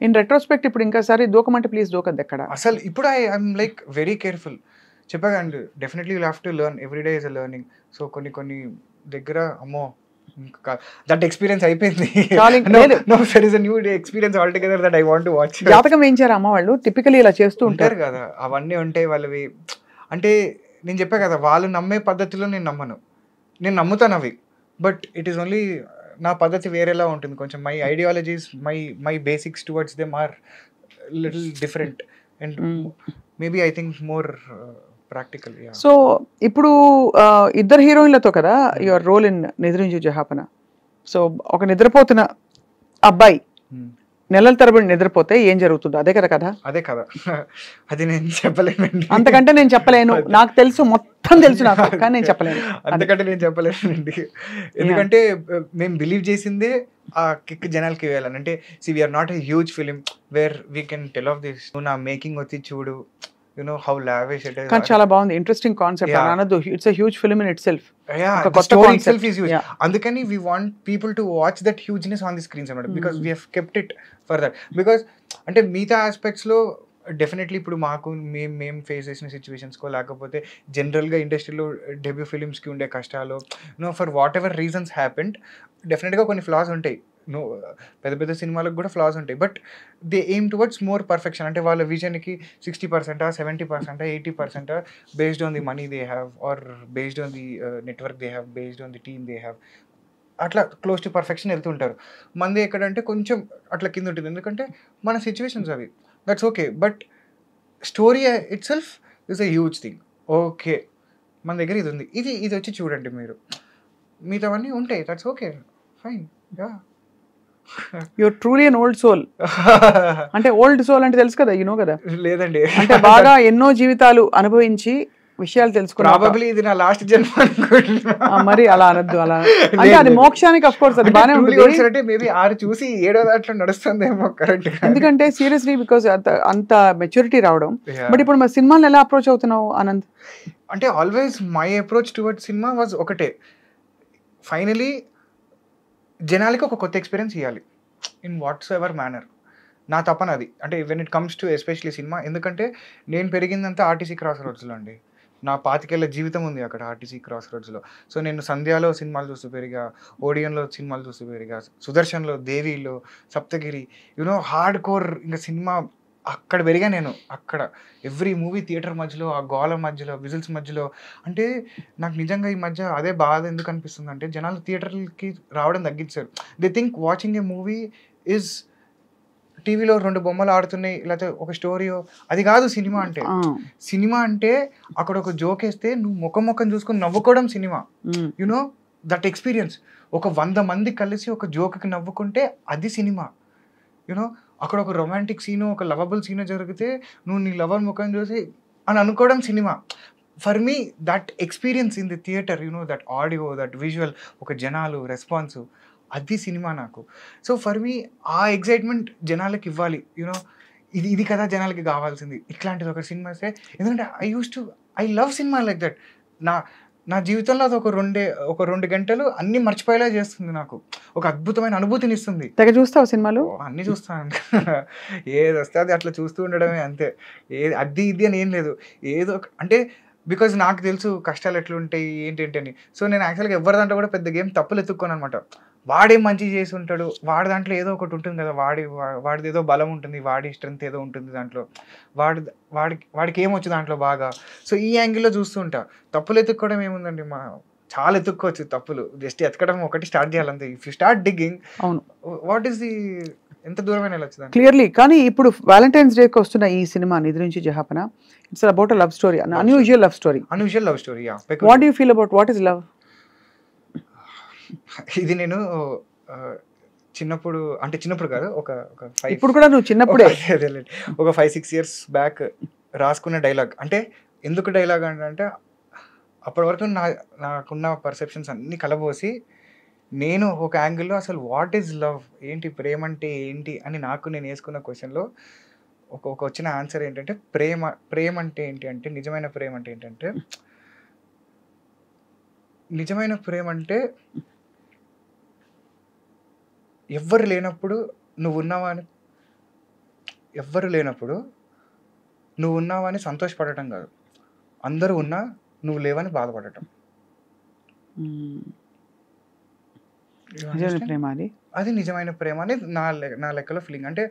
In retrospect ఇప్పుడు ఇంకోసారి దూకమంటే ప్లీజ్ దూకద్దు ఎక్కడ. అసలు ఇప్పుడు ఐఎమ్ లైక్ వెరీ కేర్ఫుల్. చెప్పకండి, definitely you have to learn, every day is a learning. So కొన్ని దగ్గర అమ్మో దట్ ఎక్స్పీరియన్స్ అయిపోయింది. There is a new experience all together that I want to watch. జాతకం వేయించారు అమ్మ వాళ్ళు, టిపికల్లీ ఇలా చేస్తూ ఉంటారు కదా. అవన్నీ ఉంటాయి వాళ్ళవి. అంటే నేను చెప్పా కదా, వాళ్ళు నమ్మే పద్ధతిలో నేను నమ్మను. నేను నమ్ముతాను అవి, బట్ ఇట్ ఈస్ ఓన్లీ నా పద్ధతి వేరేలా ఉంటుంది కొంచెం. My ideologies, my basics towards them are little different and maybe I think more practical. So ఇప్పుడు ఇద్దరు హీరోయిన్లతో కదా your role in Nidrinchu Jahapana. So ఒక నిద్రపోతున్న అబ్బాయి నెలల తరబడి నిద్రపోతే ఏం జరుగుతుందో అదే కదా కదా. అదే కదా, అది నేను చెప్పలేనండి. అంతకంటే నేను చెప్పలేను, నాకు తెలుసు, మొత్తం తెలుసు నాకు, కానీ నేను చెప్పలేను. అంతకంటే నేను చెప్పలేనండి. ఎందుకంటే మేము బిలీవ్ చేసిందే ఆ కిక్ జనాలకి వేయాలని. అంటే see we're not a huge film where we can tell off this. నువ్వు నా మేకింగ్ వచ్చి చూడు, హౌ లావిష్ ఇట్ ఇస్. కానీ చాలా బాగుంది, ఇంట్రెస్టింగ్ కాన్సెప్ట్. Yeah. అనొద్దు, it's a huge film in it self. ఒక The కొత్త story concept. itself is huge. Yeah. అందుకని we want people to watch that hugeness on the screens అన్నమాట, because Mm. we have kept it for that. Because అంటే మిగతా ఆస్పెక్ట్స్లో definitely ఇప్పుడు మాకు మేము face చేసిన సిచ్యువేషన్స్కో లేకపోతే జనరల్గా ఇండస్ట్రీలో డెబ్యూ ఫిలిమ్స్కి ఉండే కష్టాలు, for what ever reasons happened, డెఫినెట్గా కొన్ని ఫ్లాస్ ఉంటాయి. పెద్ద పెద్ద సినిమాలకు కూడా ఫ్లాస్ ఉంటాయి. But they aim towards more perfection. అంటే వాళ్ళ విజన్కి 60%, 70%, 80% based on the money they have, or based on the network they have, based on the team they have. అట్లా క్లోజ్ టు పర్ఫెక్షన్ వెళ్తుంటారు. మంది ఎక్కడంటే కొంచెం అట్లా కింద ఉంటుంది, ఎందుకంటే మన సిచ్యువేషన్స్ అవి. That's okay. But story it self is a huge thing. Okay, మన దగ్గర ఇది ఉంది, ఇది వచ్చి చూడండి మీరు, మిగతావన్నీ ఉంటాయి, that's okay, fine. Yeah, you're truly an old soul. అంటే ఓల్డ్ సోల్ అంటే తెలుసు కదా, యు నో కదా. లేదండి, అంటే బాగా ఎన్నో జీవితాలు అనుభవించి విషయాలు తెలుసుకున్నా. ప్రాబబ్లీ ఇది నా లాస్ట్ జన్మ అనుకుంటున్నా. మరి అలా అనొద్దు, అలా అంటే అది మోక్షానికి అఫ్ కోర్స్ అది బానే ఉంటుంది. అంటే మేబీ 6 చూసి 7వ దాంట్లో నడుస్తుందేమో కరెక్ట్. ఎందుకంటే సీరియస్లీ బికాస్ అంత మెచ్యూరిటీ రావడం. బట్ ఇప్పుడు మరి సినిమాని ఎలా అప్రోచ్ అవుతున్నావు ఆనంద్? అంటే always my approach towards cinema was ఒకటే, ఫైనలీ జనాలకి ఒక కొత్త ఎక్స్పీరియన్స్ ఇవ్వాలి ఇన్ వాట్స్ ఎవర్ మేనర్. నా తపన అది. అంటే when it comes to especially cinema, ఎందుకంటే నేను పెరిగిందంతా ఆర్టీసీ క్రాస్ రోడ్స్లో అండి. నా 25 ఏళ్ల జీవితం ఉంది అక్కడ ఆర్టీసీ క్రాస్ రోడ్స్లో. సో నేను సంధ్యాలో సినిమాలు చూస్తూ పెరిగా, ఓడియన్లో సినిమాలు చూస్తూ పెరిగా, సుదర్శన్లో, దేవిలో, సప్తగిరి, హార్డ్ కోర్ ఇంకా సినిమా అక్కడ పెరిగా నేను. అక్కడ ఎవ్రీ మూవీ థియేటర్ మధ్యలో, ఆ గోల మధ్యలో, విజిల్స్ మధ్యలో. అంటే నాకు నిజంగా ఈ మధ్య అదే బాధ ఎందుకు అనిపిస్తుంది అంటే, జనాలు థియేటర్కి రావడం తగ్గించారు. They think watching a movie is టీవీలో 2 బొమ్మలు ఆడుతున్నాయి, లేకపోతే ఒక స్టోరీయో, అది కాదు సినిమా అంటే. సినిమా అంటే అక్కడ ఒక జోక్ వేస్తే నువ్వు ముఖం చూసుకొని నవ్వుకోవడం సినిమా. That experience. ఒక 100 మంది కలిసి ఒక జోక్కి నవ్వుకుంటే అది సినిమా. అక్కడ ఒక రొమాంటిక్ సీను, ఒక లవబుల్ సీను జరిగితే నువ్వు నీ లవర్ ముఖం చూసి అని అనుకోవడం cinema. For me that experience in the theatre, that audio, that visual, ఒక జనాలు రెస్పాన్స్, అది సినిమా నాకు. సో ఫర్ మీ ఆ ఎగ్జైట్మెంట్ జనాలకి ఇవ్వాలి. ఇది కదా జనాలకి కావాల్సింది, ఇట్లాంటిది ఒక సినిమా వస్తే. ఎందుకంటే I love cinema like that. నా జీవితంలో అది ఒక 2 గంటలు అన్నీ మర్చిపోయేలా చేస్తుంది, నాకు ఒక అద్భుతమైన అనుభూతిని ఇస్తుంది. తెగ చూస్తావు సినిమాలు? అన్నీ చూస్తాను. ఏది వస్తే అది అట్లా చూస్తూ ఉండడమే అంతే. ఇది అని ఏం లేదు. ఏదో అంటే బికాజ్ నాకు తెలుసు కష్టాలు ఎట్లుంటాయి ఏంటి అని. సో నేను యాక్చువల్గా ఎవరి దాంట్లో కూడా పెద్ద గేమ్ తప్పులు ఎత్తుక్కోను అనమాట. వాడేం మంచి చేసి ఉంటాడు, వాడి దాంట్లో ఏదో ఒకటి ఉంటుంది కదా, వాడిది ఏదో బలం ఉంటుంది, వాడి స్ట్రెంత్ ఏదో ఉంటుంది దాంట్లో, వాడికి ఏమొచ్చు దాంట్లో బాగా. సో ఈ యాంగిల్లో చూస్తూ ఉంటా. తప్పులు ఎత్తుక్కోవడం ఏముందండి, చాలా ఎత్తుక్కోవచ్చు తప్పులు, జస్ట్ ఎతకడం ఒకటి స్టార్ట్ చేయాలంతే. If you start digging, what is the ఎంత దూరమైన వెళ్ళొచ్చు క్లియర్లీ. కానీ ఇప్పుడు వ్యాలంటైన్స్ డేకి వస్తున్న ఈ సినిమా Nidrinchi Jahapana, it's about a love story, unusual love story. What do you feel about what is love? ఇది నేను చిన్నప్పుడు కాదు, ఒక ఇప్పుడు కూడా నువ్వు చిన్నప్పుడే ఒక 5-6 years బ్యాక్ రాసుకున్న డైలాగ్. అంటే ఎందుకు డైలాగ్ అంటే అప్పటి వరకు నాకున్న పర్సెప్షన్స్ అన్నీ కలబోసి నేను ఒక యాంగిల్లో అసలు వాట్ ఈజ్ లవ్ ఏంటి, ప్రేమ అంటే ఏంటి అని నాకు నేను వేసుకున్న క్వశ్చన్లో ఒక వచ్చిన ఆన్సర్ ఏంటంటే, ప్రేమ అంటే ఏంటి అంటే, నిజమైన ప్రేమ అంటే ఏంటంటే, నిజమైన ప్రేమ అంటే ఎవ్వరు లేనప్పుడు నువ్వు ఉన్నావా అని సంతోషపడటం కాదు, అందరూ ఉన్నా నువ్వు లేవని బాధపడటం. అది నిజమైన ప్రేమ అని నా లెక్కలో ఫీలింగ్. అంటే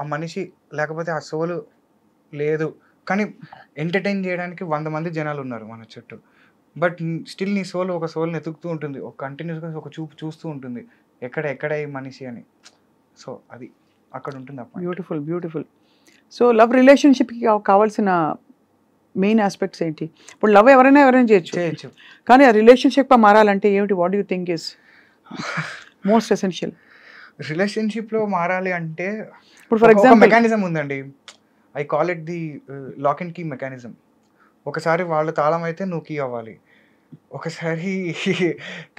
ఆ మనిషి లేకపోతే ఆ సోలు లేదు, కానీ ఎంటర్టైన్ చేయడానికి 100 మంది జనాలు ఉన్నారు మన చుట్టూ. బట్ స్టిల్ నీ ఒక సోల్ని ఎతుకుతూ ఉంటుంది, ఒక కంటిన్యూస్గా ఒక చూపు చూస్తూ ఉంటుంది, ఎక్కడ ఈ మనిషి అని. సో అది అక్కడ ఉంటుంది. బ్యూటిఫుల్. సో లవ్ రిలేషన్షిప్కి కావాల్సిన మెయిన్ ఆస్పెక్ట్స్ ఏంటి? ఇప్పుడు లవ్ ఎవరైనా చేయొచ్చు, కానీ ఆ రిలేషన్షిప్ మారాలంటే ఏమిటి? What you think is most essential? రిలేషన్షిప్లో మారాలి అంటే ఇప్పుడు ఫర్ ఎగ్జాంపుల్ మెకానిజం ఉందండి, I call it the lock and key mechanism. ఒకసారి వాళ్ళు తాళం అయితే నువ్వు కీ అవ్వాలి, ఒకసారి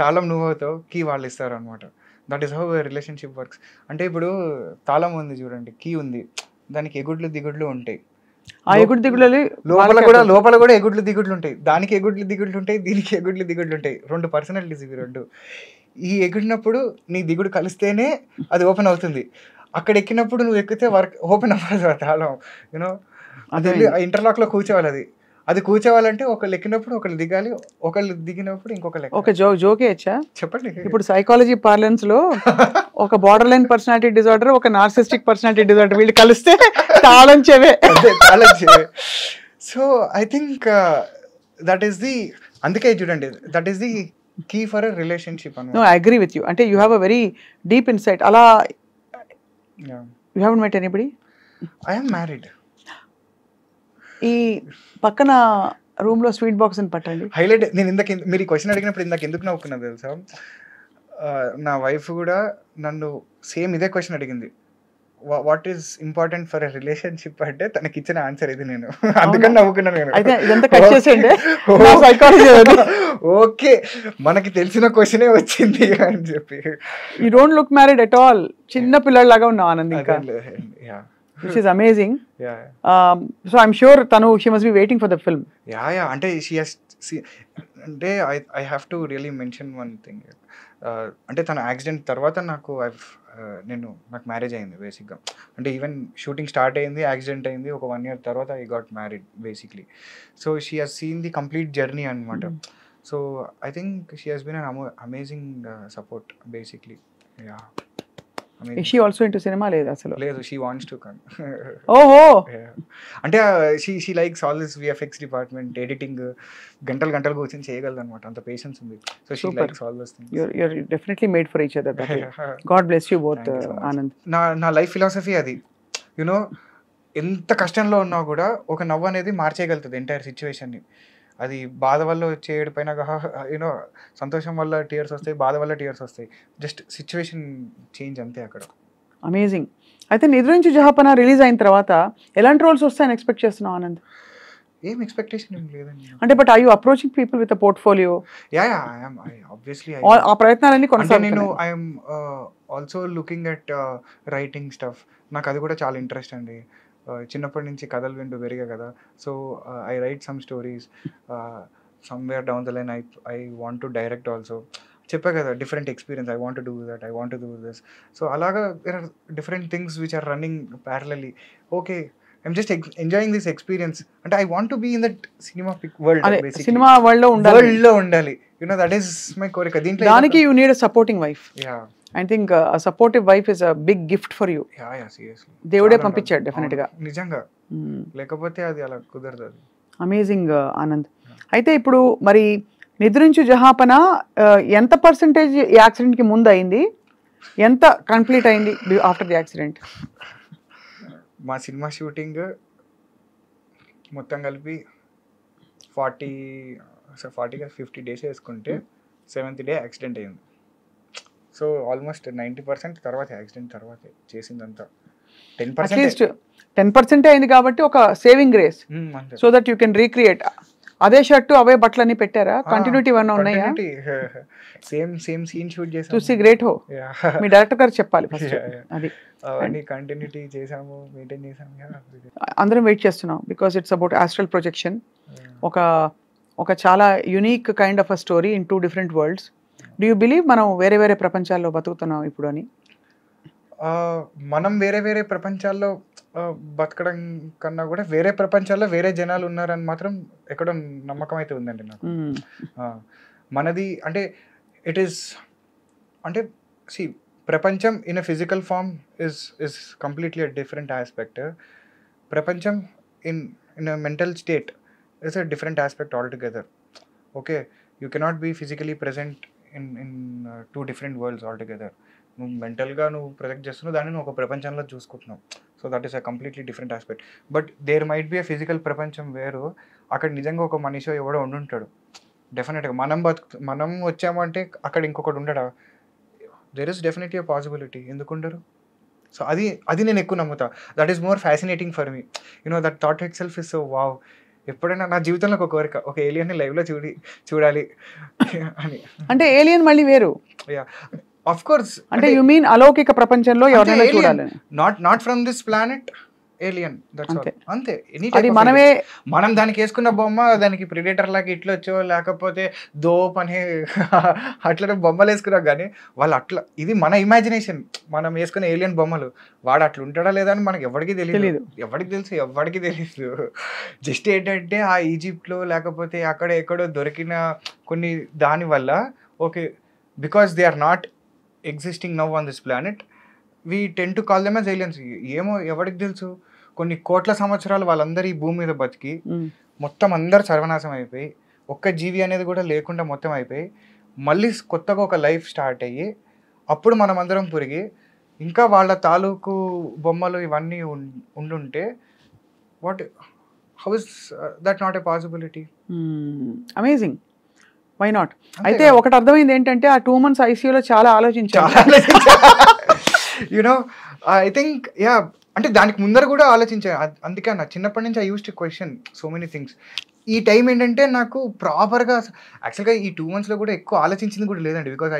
తాళం నువ్వు అవుతావు, కీ వాళ్ళు ఇస్తారు అనమాట. That is how relationship works. అంటే ఇప్పుడు తాళం ఉంది చూడండి, కీ ఉంది, దానికి ఎగుడ్లు దిగుడ్లు ఉంటాయి. ఆ ఎగుడు దిగుడు లోపల కూడా ఎగుడ్లు దిగుడ్లు ఉంటాయి, దానికి ఎగుడ్లు దిగుడ్లు ఉంటాయి, దీనికి ఎగుడ్లు దిగుడ్లు ఉంటాయి, 2 పర్సనాలిటీస్ ఇవి 2. ఈ ఎగిడినప్పుడు నీ దిగుడు కలిస్తేనే అది ఓపెన్ అవుతుంది, అక్కడ ఎక్కినప్పుడు నువ్వు ఎక్కితే వర్క్ ఓపెన్ అవ్వదు తాళం, యూనో. అది ఇంటర్లాక్ లో కూర్చోవాలి, అది కూర్చోవాలంటే ఒకళ్ళు ఎక్కినప్పుడు ఒకళ్ళు దిగాలి, ఒకళ్ళు దిగినప్పుడు ఇంకొకళ్ళు. ఒక జోకే ఇచ్చా చెప్పండి. ఇప్పుడు సైకాలజీ పార్లెన్స్ లో ఒక బార్డర్ లైన్ పర్సనాలిటీ డిజార్డర్, ఒక నార్సిస్టిక్ పర్సనాలిటీ డిజార్డర్, వీళ్ళు కలిస్తే తాళం చెవే. So I think that is the, అందుకే చూడండి, that is the key for a relationship. No, I agree with you. అంటే you have a very deep insight. అలా you haven't met anybody? I am married. ఈ పక్కన room లో sweet box అని పట్టండి. Highlight. నేను ఇందాక మీరు ఈ క్వశ్చన్ అడిగినప్పుడు ఇందాక ఎందుకు నవ్వుకున్నా తెలుసా, నా వైఫ్ కూడా నన్ను సేమ్ ఇదే క్వశ్చన్ అడిగింది, what is important for a relationship అంటే తనకి ఇచ్చిన ఆన్సర్ ఇది. నేను అందుకని నవ్వుకున్నాను. నేను అయితే ఇదంతా కట్ చేసేయండి, సైకాలజీ. ఓకే, మనకి తెలిసిన క్వశ్చనే వచ్చింది అని చెప్పి. You don't look married at all. చిన్న పిల్లలాగా ఉన్నావు ఆనంద్, ఇంకా, which is amazing. So I'm sure she must be waiting for the film. అంటే అంటే I have to really mention one thing. అంటే తన యాక్సిడెంట్ తర్వాత నాకు మ్యారేజ్ అయింది బేసిక్గా. అంటే ఈవెన్ షూటింగ్ స్టార్ట్ అయింది, యాక్సిడెంట్ అయింది, ఒక 1 year తర్వాత I got married basically. So she has seen the complete journey అనమాట. So I think she has been an amazing support basically. Is she also into cinema? లేదు, she wants to come. Oh. అంటే she likes all this VFX department, editing, గంటలు కూర్చొని చేయగలదు అనమాట, అంత patience ఉంది. So she likes all those things. You're definitely made for each other. God bless you both, Anand. నా life philosophy అది, you know. ఎంత కష్టంలో ఉన్నా కూడా ఒక నవ్వు అనేది మార్చేయగలుగుతుంది ఎంటైర్ సిచ్యువేషన్ని. అది బాధ వల్ల వచ్చేడు పైన యూనో, సంతోషం వల్ల టీయర్స్ వస్తాయి, బాధ వల్ల టీయర్స్ వస్తాయి, జస్ట్ సిచ్యువేషన్ చేంజ్ అంతే అక్కడ. అమేజింగ్. అయితే నిద్రించి జహాపన రిలీజ్ అయిన తర్వాత ఎలాంటి రోల్స్ వస్తాయని ఎక్స్పెక్ట్ చేస్తున్నావు ఆనంద్? ఏం ఎక్స్పెక్టేషన్ ఏం లేదండి. అంటే but are you approaching people with a portfolio? Obviously ఆ ప్రయత్నాలన్నీ కొనసాగుతున్నాయి. నేను I'm also looking at writing stuff. నాకు అది కూడా చాలా ఇంట్రెస్ట్ అండి. చిన్నప్పటి నుంచి కథలు వింటూ పెరిగా కదా. So I write some stories. Somewhere down the line I want to direct also. చెప్పా కదా, different experience, I want to do that, I want to do this. So అలాగా there are different things which are running parallelly. Okay, I'm just enjoying this experience. అంటే I want to be in that cinema world, cinema world లో ఉండాలి. You know, that is my korika. దీంట్లో దానికి you need a supporting wife. I think a supportive wife is a big gift for you. Seriously. దేవుడే పంపించాడు definite గా. నిజంగా, లేకపోతే అది అలా కుదరదు. అమేజింగ్ ఆనంద్. అయితే ఇప్పుడు మరి నిద్రించు జహాపన ఎంత పర్సెంటేజ్ యాక్సిడెంట్ కి ముందు అయింది, ఎంత కంప్లీట్ అయింది ఆఫ్టర్ ది యాక్సిడెంట్? మా సినిమా షూటింగ్ మొత్తం కలిపి 50 days వేసుకుంటే 7th day యాక్సిడెంట్ అయింది. సో ఆల్మోస్ట్ 90% తర్వాత యాక్సిడెంట్ తర్వాత చేసిందంతా. 10% అయింది కాబట్టి ఒక saving grace, so that you can recreate. అదే షర్టు అవే బట్టలన్నీ పెట్టారా? కంటిన్యూటీ ఏమన్నా ఉన్నాయా? సేమ్ సీన్ షూట్ చేసాము. చూసి గ్రేట్ హో. మీ డైరెక్టర్ గారు చెప్పాలి ఫస్ట్. అది అవన్నీ కంటిన్యూటీ చేసాము, మెయింటైన్ చేసాము. అందరం వెయిట్ చేస్తున్నాం because it's about astral projection. ఒక చాలా unique kind of a story in 2 different worlds. Do you believe మనం వేరే వేరే ప్రపంచాల్లో బతుకుతున్నాం ఇప్పుడు అని? మనం వేరే ప్రపంచాల్లో బతకడం కన్నా కూడా వేరే ప్రపంచాల్లో వేరే జనాలు ఉన్నారని మాత్రం ఎక్కడో నమ్మకం అయితే ఉందండి నాకు. మనది అంటే ఇట్ ఈస్ అంటే prapancham in a physical form is completely a different aspect. Prapancham in a mental state is a different aspect altogether. Okay, you cannot be physically present in 2 different worlds altogether. నువ్వు మెంటల్గా నువ్వు project చేస్తున్నావు, దాన్ని నువ్వు ఒక ప్రపంచంలో చూసుకుంటున్నావు. So that is a completely different aspect. But there might be a physical prapancham వేరు, అక్కడ నిజంగా ఒక మనిషి ఎవడో ఉండుంటాడు డెఫినెట్గా. మనం వచ్చామంటే అక్కడ ఇంకొకటి ఉండడా? There is definitely a possibility. ఎందుకు ఉండరు? సో అది నేను ఎక్కువ నమ్ముతా. That is more fascinating for me. You know, that thought itself is so wow. ఎప్పుడైనా నా జీవితంలో ఒక కోరిక, ఒక ఏలియన్ని లైవ్లో చూడాలి అని. అంటే ఏలియన్ మళ్ళీ వేరు? Of course. అంటే యు మీన్ అలౌకిక ప్రపంచంలో ఎవరైనా చూడాలి? Not from this planet, alien, that's all. అంతే. అంతే. ఎనీ అది టైప్ మనమే మనం దానికి వేసుకున్న బొమ్మ దానికి ప్రిడేటర్ లాగా ఇట్లొచ్చో లేకపోతే దోప్ అని అట్లనే బొమ్మలు వేసుకున్నాం కానీ వాళ్ళు అట్లా, ఇది మన ఇమాజినేషన్, మనం వేసుకునే ఏలియన్ బొమ్మలు. వాడు అట్లా ఉంటాడా లేదా అని మనకి ఎవరికి తెలియదు. తెలీదు. ఎవరికి తెలుసు? ఎవరికి తెలియదు. జస్ట్ ఏంటంటే ఆ ఈజిప్ట్లో లేకపోతే అక్కడ ఎక్కడో దొరికిన కొన్ని దాని వల్ల okay, because they are not existing now on this planet, we tend to call them as aliens. ఏమో ఎవరికి తెలుసు? కొన్ని కోట్ల సంవత్సరాలు వాళ్ళందరూ ఈ భూమి మీద బతికి మొత్తం అందరు సర్వనాశం అయిపోయి ఒక్క జీవి అనేది కూడా లేకుండా మొత్తం అయిపోయి మళ్ళీ కొత్తగా ఒక లైఫ్ స్టార్ట్ అయ్యి అప్పుడు మనం అందరం పురిగి ఇంకా వాళ్ళ తాలూకు బొమ్మలు ఇవన్నీ ఉండుంటే what, how is that not a possibility? Amazing, why not? అయితే ఒకటి అర్థమైంది ఏంటంటే ఆ 2 months ఐసీయూలో చాలా ఆలోచించారు. యునో ఐ థింక్ యా, అంటే దానికి ముందర కూడా ఆలోచించాను. అందుకే నా చిన్నప్పటి నుంచి I use to question so many things. ఈ టైం ఏంటంటే నాకు ప్రాపర్గా యాక్చువల్గా ఈ 2 monthsలో కూడా ఎక్కువ ఆలోచించింది కూడా లేదండి. బికాజ్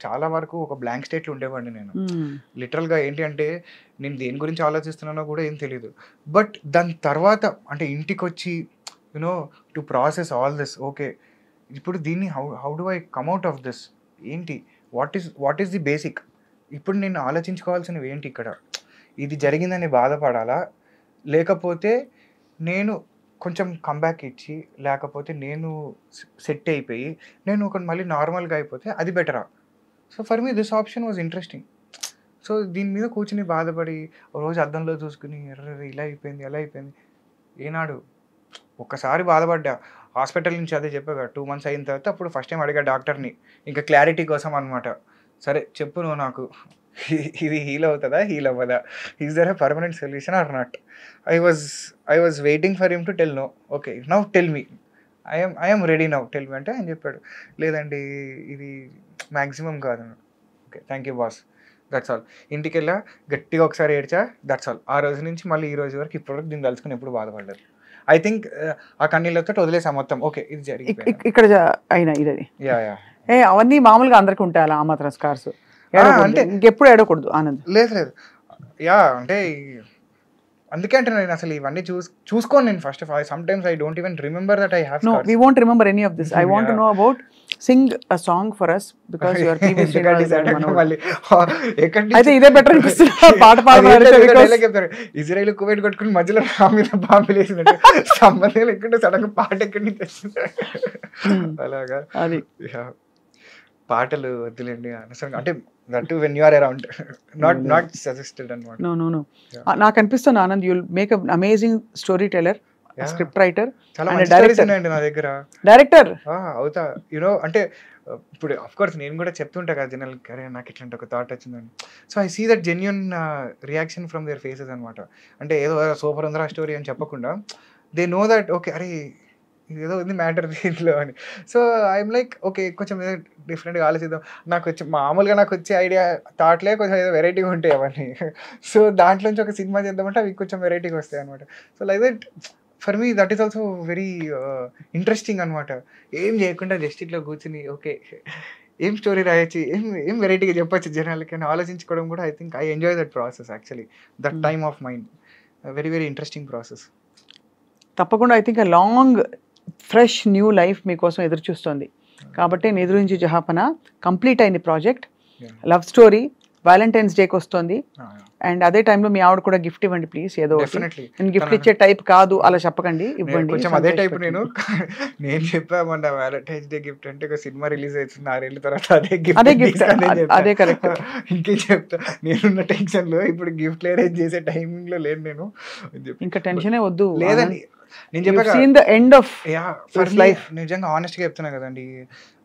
చాలా వరకు ఒక బ్లాంక్ స్టేట్లో ఉండేవాడిని నేను. లిటరల్గా ఏంటి అంటే నేను దేని గురించి ఆలోచిస్తున్నానో కూడా ఏం తెలియదు. బట్ దాని తర్వాత అంటే ఇంటికి వచ్చి you know to process all this, okay ఇప్పుడు దీన్ని how do I come out of this, ఏంటి వాట్ ఈస్ ది బేసిక్, ఇప్పుడు నేను ఆలోచించుకోవాల్సినవి ఏంటి ఇక్కడ, ఇది జరిగిందని బాధపడాలా లేకపోతే నేను కొంచెం కంబ్యాక్ ఇచ్చి లేకపోతే నేను సెట్ అయిపోయి నేను ఒక మళ్ళీ నార్మల్గా అయిపోతే అది బెటరా? So for me this option was interesting. So దీని మీద కూర్చుని బాధపడి రోజు అద్దంలో చూసుకుని ఎర్ర ఇలా అయిపోయింది అలా అయిపోయింది ఏనాడు ఒక్కసారి బాధపడ్డా. హాస్పిటల్ నుంచి అదే చెప్పాగా 2 months అయిన తర్వాత అప్పుడు ఫస్ట్ టైం అడిగా డాక్టర్ని, ఇంకా క్లారిటీ కోసం అనమాట. సరే చెప్పు నువ్వు నాకు, ఇది హీల్ అవుతుందా హీల్ అవ్వదా, is there a permanent solution or not? I was waiting for him to tell no, okay now tell me, I'm ready now tell me అంటే ఆయన చెప్పాడు లేదండి ఇది మ్యాక్సిమం కాదు. Okay thank you boss, that's all. ఇంటికి వెళ్ళా గట్టిగా ఒకసారి ఏడ్చా, దట్స్ ఆల్. ఆ రోజు నుంచి మళ్ళీ ఈ రోజు వరకు ఇప్పటివరకు దీన్ని తలుచుకుని ఎప్పుడు బాధపడలేదు. ఐ థింక్ ఆ కన్నీళ్ళతో వదిలేసా మొత్తం. ఓకే ఇది జరిగింది ఇక్కడ అయినా ఇది యా యా. అవన్నీ మామూలుగా అందరికి ఉంటాయి అలా ఆ మాత్రం స్కార్స్, అంటే ఇంకెప్పుడు ఏడకూడదు ఆనంద్. లేదు యా, అంటే అందుకే అంటే నేను అసలు ఇవన్నీ చూసుకోను నేను. First of all sometimes I don't even remember that I have no we won't remember any of this. I want to know about sing a song for us because you are previous మళ్ళీ అయితే ఇదే better అనిపిస్తుంది పాట పాడడానికి. Israel Kuwait కొట్టుకుని మధ్యలో నా మీద బాంబులు వేసినట్టు సంబంధం లేకుండా సడన్గా పాట ఎక్కడి నుంచి వచ్చింది అలాగా. అది పాటలు వద్దులేండి అనవసరంగా, అంటే that when you are around, not suggested అన్నమాట. నో నాకు అనిపిస్తుంది Anand you'll make a amazing story teller, script writer, చాలా మంచి స్టోరీస్ ఉన్నాయండి నా దగ్గర. డైరెక్టర్ అవుతా యునో, అంటే ఇప్పుడు అఫ్ కోర్స్ నేను కూడా చెప్తుంటా కదా జనరల్కి, అరే నాకు ఇట్లాంటి ఒక థాట్ వచ్చిందని. So I see that genuine reaction from their faces అనమాట. అంటే ఏదో సూపర్ ఉందరా స్టోరీ అని చెప్పకుండా దే నో దట్ ఓకే అరే ఏదో ఉంది మ్యాటర్ దీంట్లో అని. సో ఐఎమ్ లైక్ ఓకే కొంచెం ఏదో డిఫరెంట్గా ఆలోచిద్దాం. మామూలుగా నాకు వచ్చే ఐడియా థాట్లే కొంచెం ఏదో వెరైటీగా ఉంటాయి అవన్నీ. సో దాంట్లోంచి ఒక సినిమా చేద్దామంటే అవి కొంచెం వెరైటీగా వస్తాయి అనమాట. So like that for me that is also very interesting అనమాట. ఏం చేయకుండా జస్ట్ ఇట్లా కూర్చుని ఓకే ఏం స్టోరీ రాయొచ్చు, ఏం వెరైటీగా చెప్పచ్చు జనాలకి అని ఆలోచించుకోవడం కూడా I think I enjoy that process actually, that time of mind. Very very interesting process. తప్పకుండా I think a long fresh new life మీకోసం ఎదురు చూస్తుంది కాబట్టి నిద్రించి జహాపన కంప్లీట్ అయింది ప్రాజెక్ట్. లవ్ స్టోరీ వ్యాలంటైన్స్ డేకి వస్తుంది అండ్ అదే టైంలో మీ ఆవిడ కూడా గిఫ్ట్ ఇవ్వండి ప్లీజ్. ఏదో నేను గిఫ్ట్ ఇచ్చే టైప్ కాదు అలా చెప్పకండి, ఇవ్వండి కొంచెం అదే టైప్. నేను చెప్పామన్నా వ్యాలంటైన్స్ డే గిఫ్ట్ అంటే ఒక సినిమా రిలీజ్ అవుతుంది 6 ఏళ్ళ తర్వాత అదే గిఫ్ట్ అదే కరెక్ట్. ఇంకేం చెప్తా, నేనున్న టెన్షన్ లో ఇప్పుడు గిఫ్ట్ అరేంజ్ చేసే టైమింగ్ లో లేదు నేను. ఇంకా టెన్షనే వద్దు లేదండి, నేను చెప్పాను ఎండ్ ఆఫ్ లైఫ్. నిజంగా ఆనెస్ట్గా చెప్తున్నా కదండి,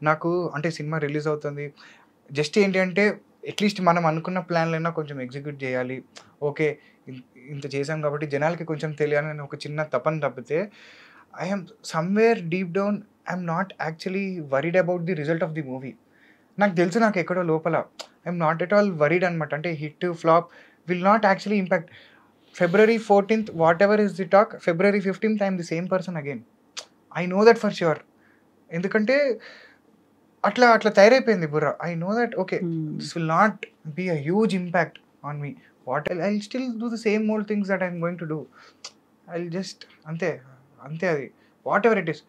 నాకు అంటే సినిమా రిలీజ్ అవుతుంది జస్ట్ ఏంటి అంటే అట్లీస్ట్ మనం అనుకున్న ప్లాన్లైనా కొంచెం ఎగ్జిక్యూట్ చేయాలి. ఓకే ఇంత చేసాం కాబట్టి జనాలకి కొంచెం తెలియాలని ఒక చిన్న తపన తప్పితే I'm somewhere deep down I'm not actually worried about the result of the movie. నాకు తెలుసు నాకు ఎక్కడో లోపల I'm not at all worried అనమాట. అంటే hit flop will not actually impact. February 14th whatever is the talk, February 15th I am the same person again. I know that for sure. ఎందుకంటే అట్లా తయారైపోయింది బుర్ర. I know that okay this will not be a huge impact on me. What I still do the same old things that I'm going to do. I just అంతే అంతే అది whatever it is.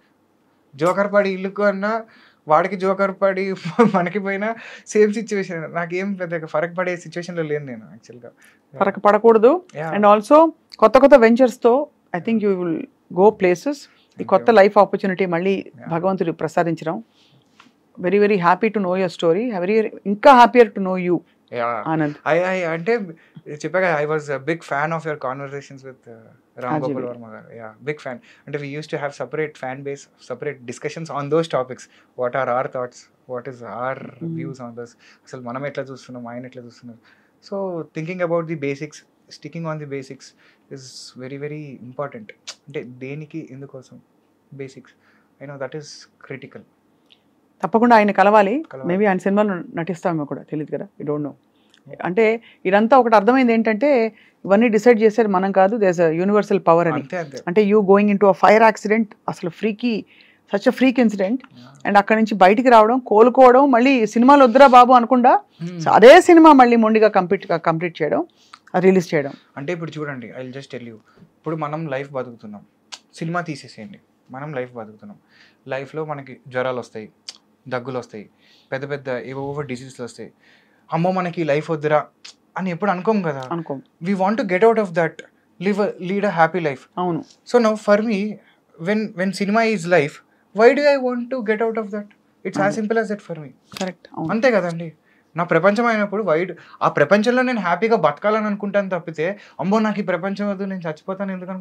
Joker పడి ఇల్లుకు అన్నా వాడికి joker పడి మనకి పోయినా సేమ్ సిచ్యువేషన్. నాకేం పెద్ద ఫరక్ పడే సిచ్యువేషన్లో లేను నేను యాక్చువల్గా. ఫరక్ పడకూడదు. అండ్ ఆల్సో కొత్త కొత్త వెంచర్స్తో I think you will go places. ఈ కొత్త లైఫ్ ఆపర్చునిటీ మళ్ళీ భగవంతుడు ప్రసాదించడం. Very very happy to know your story. ఇంకా happier to know you Anand. అంటే చెప్పాక I was big fan of your conversations with Ram Gopal Varma garu. Big fan. అంటే we used to have separate fan base, separate discussions on those topics. What are our thoughts, what is our views on those, అసలు మనం ఎట్లా చూస్తున్నాం, ఆయన ఎట్లా చూస్తున్నారు. So thinking about the basics, sticking on the basics is very very important. అంటే దేనికి ఎందుకోసం basics, I know that is critical. తప్పకుండా ఆయన కలవాలి. మేబీ ఆయన సినిమాలో నటిస్తామో కూడా తెలియదు కదా, యూ డోంట్ నో. అంటే ఇదంతా ఒకటి అర్థమైంది ఏంటంటే ఇవన్నీ డిసైడ్ చేసేది మనం కాదు, there is a universal power అని. అంటే you going in to a fire accident, అసలు such a freak incident, and అక్కడి నుంచి బయటికి రావడం, కోలుకోవడం, మళ్ళీ సినిమాలు వద్దురా బాబు అనకుండా అదే సినిమా మళ్ళీ మొండిగా కంప్లీట్ చేయడం, రిలీజ్ చేయడం. అంటే ఇప్పుడు చూడండి, I will just tell you, ఇప్పుడు మనం లైఫ్ బతుకుతున్నాం, సినిమా తీసేసేయండి, మనం లైఫ్ బతుకుతున్నాం. లైఫ్లో మనకి జ్వరాలు వస్తాయి, దగ్గులు వస్తాయి, పెద్ద పెద్ద ఏవో డిసీజెస్ వస్తాయి. అమ్మో మనకి లైఫ్ వద్దురా అని ఎప్పుడు అనుకోం కదా. We want to get out of that, lead a happy life. అవును. So now for me when cinema is life, why do I want to get out of that? It's as simple as that for me. Correct. అంతే కదండి. నా ప్రపంచం అయినప్పుడు ఆ ప్రపంచంలో నేను హ్యాపీగా బతకాలని అనుకుంటాను తప్పితే, అమ్మో నాకు ఈ ప్రపంచం వద్దు నేను చచ్చిపోతాను ఎందుకు